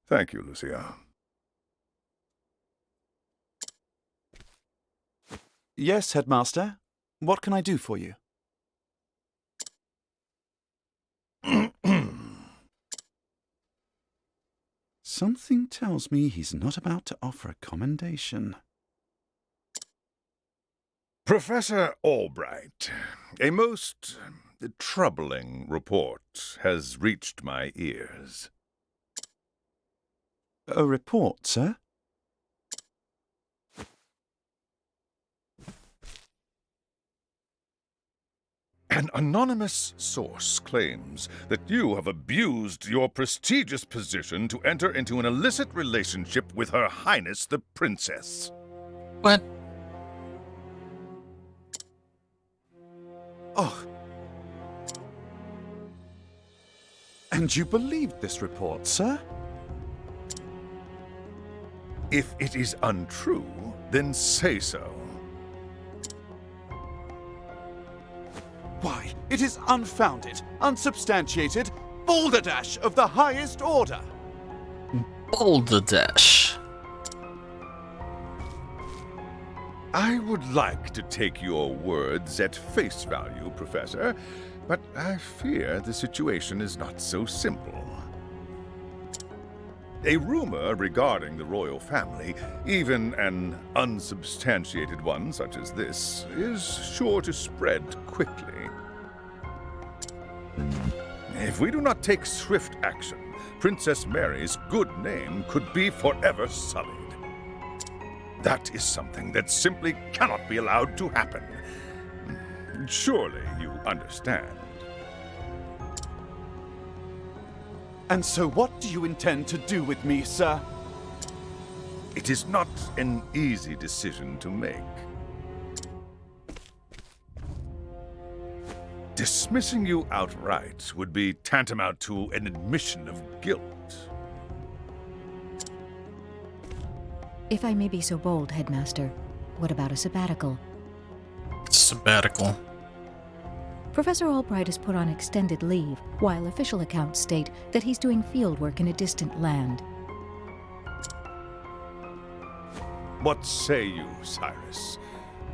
Thank you, Lucia. Yes, Headmaster. What can I do for you? Something tells me he's not about to offer a commendation. Professor Albright, a most troubling report has reached my ears. A report, sir? An anonymous source claims that you have abused your prestigious position to enter into an illicit relationship with Her Highness the Princess. What? Oh. And you believed this report, sir? If it is untrue, then say so. Why, it is unfounded, unsubstantiated, balderdash of the highest order. Balderdash. I would like to take your words at face value, Professor, but I fear the situation is not so simple. A rumor regarding the royal family, even an unsubstantiated one such as this, is sure to spread quickly. If we do not take swift action, Princess Mary's good name could be forever sullied. That is something that simply cannot be allowed to happen. Surely you understand. And so what do you intend to do with me, sir? It is not an easy decision to make. Dismissing you outright would be tantamount to an admission of guilt. If I may be so bold, Headmaster, what about a sabbatical? Sabbatical. Professor Albright is put on extended leave, while official accounts state that he's doing field work in a distant land. What say you, Cyrus?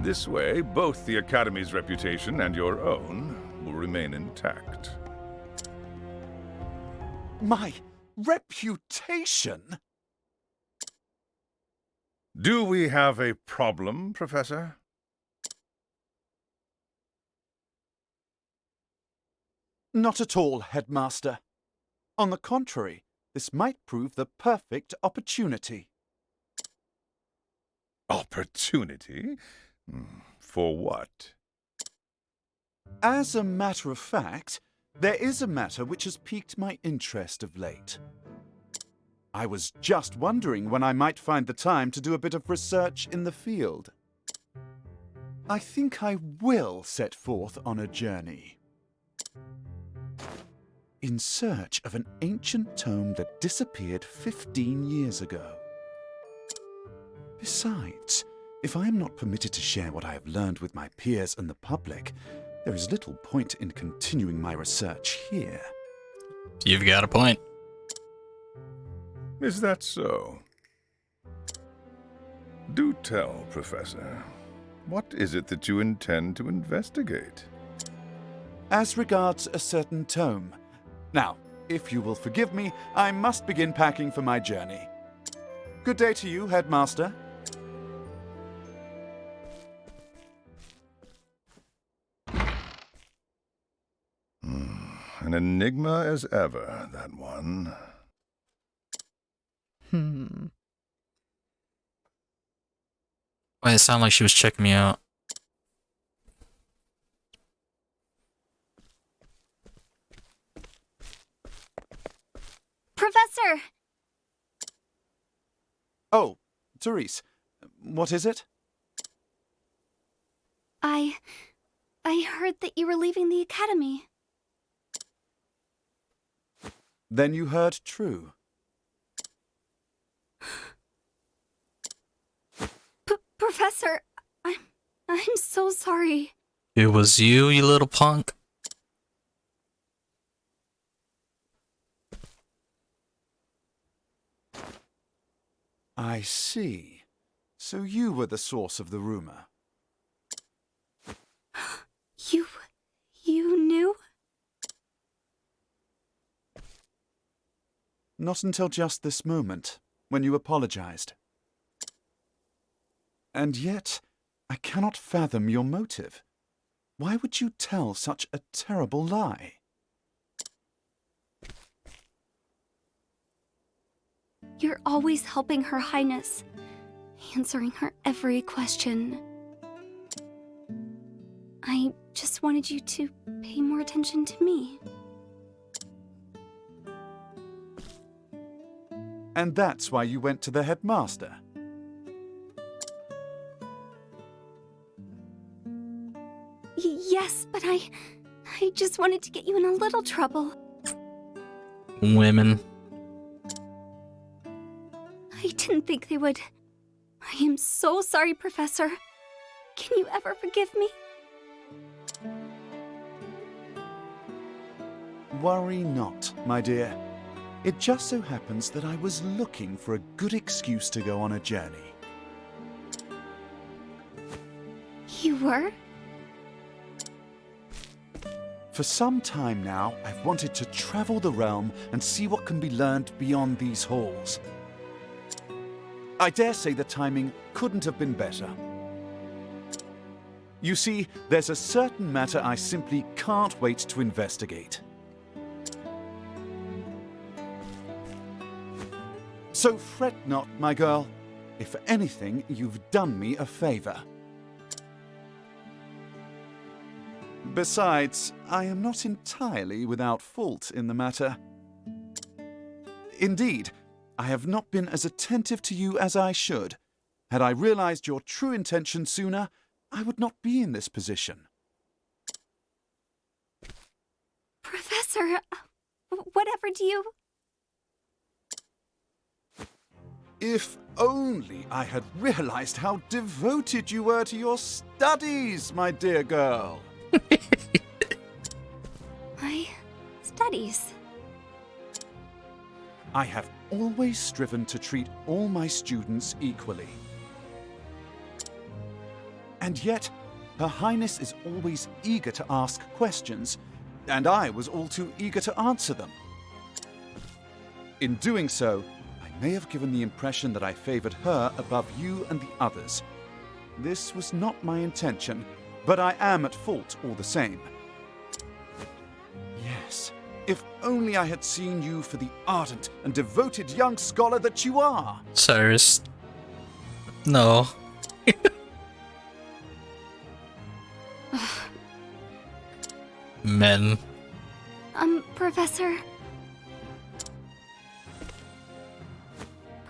This way, both the Academy's reputation and your own will remain intact. My reputation? Do we have a problem, Professor? Not at all, Headmaster. On the contrary, this might prove the perfect opportunity. Opportunity? For what? As a matter of fact, there is a matter which has piqued my interest of late. I was just wondering when I might find the time to do a bit of research in the field. I think I will set forth on a journey. In search of an ancient tome that disappeared 15 years ago. Besides, if I am not permitted to share what I have learned with my peers and the public, there is little point in continuing my research here. You've got a point. Is that so? Do tell, Professor. What is it that you intend to investigate? As regards a certain tome. Now, if you will forgive me, I must begin packing for my journey. Good day to you, Headmaster. An enigma as ever, that one. Why it sounded like she was checking me out. Professor! Oh, Cyrus, what is it? I heard that you were leaving the Academy. Then you heard true. Professor, I'm so sorry. It was you, you little punk. I see. So you were the source of the rumor. You knew? Not until just this moment, when you apologized. And yet, I cannot fathom your motive. Why would you tell such a terrible lie? You're always helping Her Highness, answering her every question. I just wanted you to pay more attention to me. And that's why you went to the headmaster. Yes, but I just wanted to get you in a little trouble. Women. I didn't think they would. I am so sorry, Professor. Can you ever forgive me? Worry not, my dear. It just so happens that I was looking for a good excuse to go on a journey. You were? For some time now, I've wanted to travel the realm and see what can be learned beyond these halls. I dare say the timing couldn't have been better. You see, there's a certain matter I simply can't wait to investigate. So fret not, my girl. If anything, you've done me a favor. Besides, I am not entirely without fault in the matter. Indeed, I have not been as attentive to you as I should. Had I realized your true intention sooner, I would not be in this position. Professor, whatever do you... If only I had realized how devoted you were to your studies, my dear girl. My studies. I have always striven to treat all my students equally. And yet, Her Highness is always eager to ask questions, and I was all too eager to answer them. In doing so, I may have given the impression that I favored her above you and the others. This was not my intention, but I am at fault all the same. Yes, if only I had seen you for the ardent and devoted young scholar that you are. Cyrus. No. Men. Professor.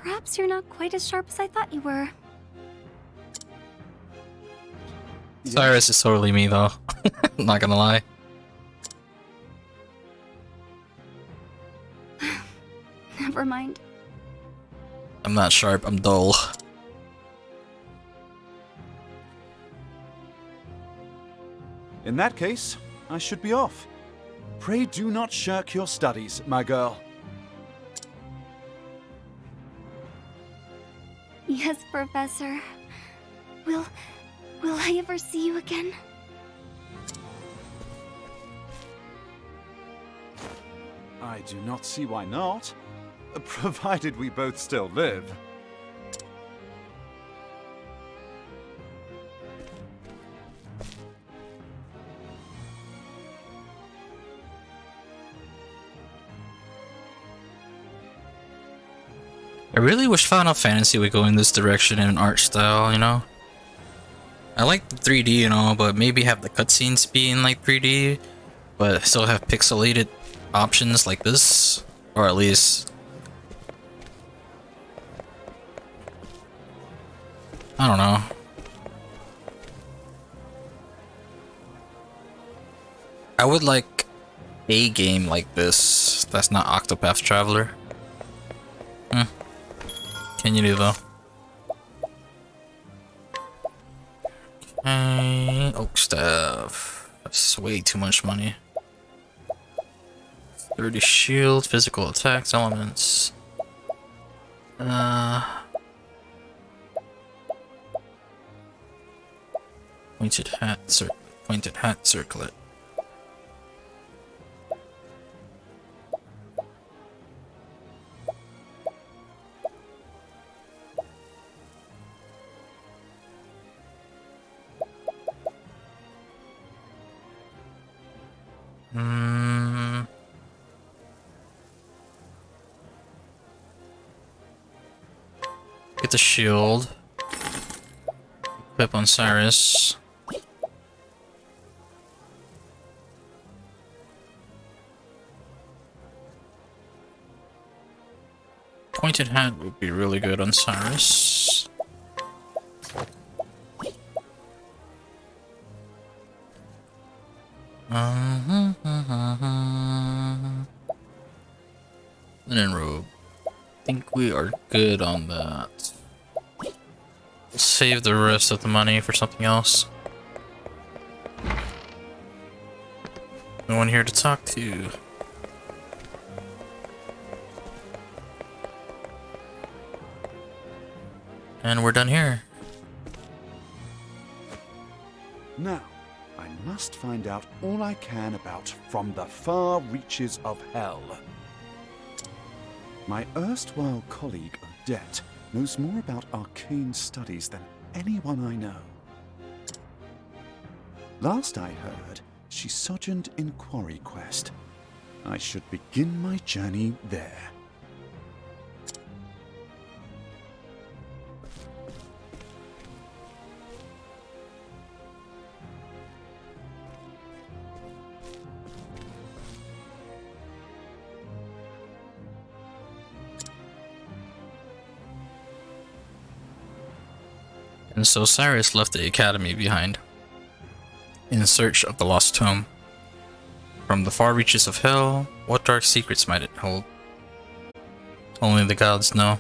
Perhaps you're not quite as sharp as I thought you were. Cyrus is totally me though. I'm not gonna lie. Never mind. I'm not sharp, I'm dull. In that case, I should be off. Pray do not shirk your studies, my girl. Yes, Professor. Will I ever see you again? I do not see why not, provided we both still live. I really wish Final Fantasy would go in this direction in art style, you know? I like the 3D and all, but maybe have the cutscenes be in like 3D, but still have pixelated options like this, or at least... I don't know. I would like a game like this that's not Octopath Traveler. Can you do though? Okay, oak staff. That's way too much money. 30 shield, physical attacks, elements. Pointed hat circlet. Get the shield. Equip on Cyrus. Pointed hat would be really good on Cyrus. Linen robe. I think we are good on that. We'll save the rest of the money for something else. No one here to talk to. And we're done here. Now, I must find out all I can about From the Far Reaches of Hell. My erstwhile colleague Odette knows more about arcane studies than anyone I know. Last I heard, she sojourned in Quarry Quest. I should begin my journey there. And so Cyrus left the academy behind, in search of the lost tome. From the far reaches of hell, what dark secrets might it hold? Only the gods know.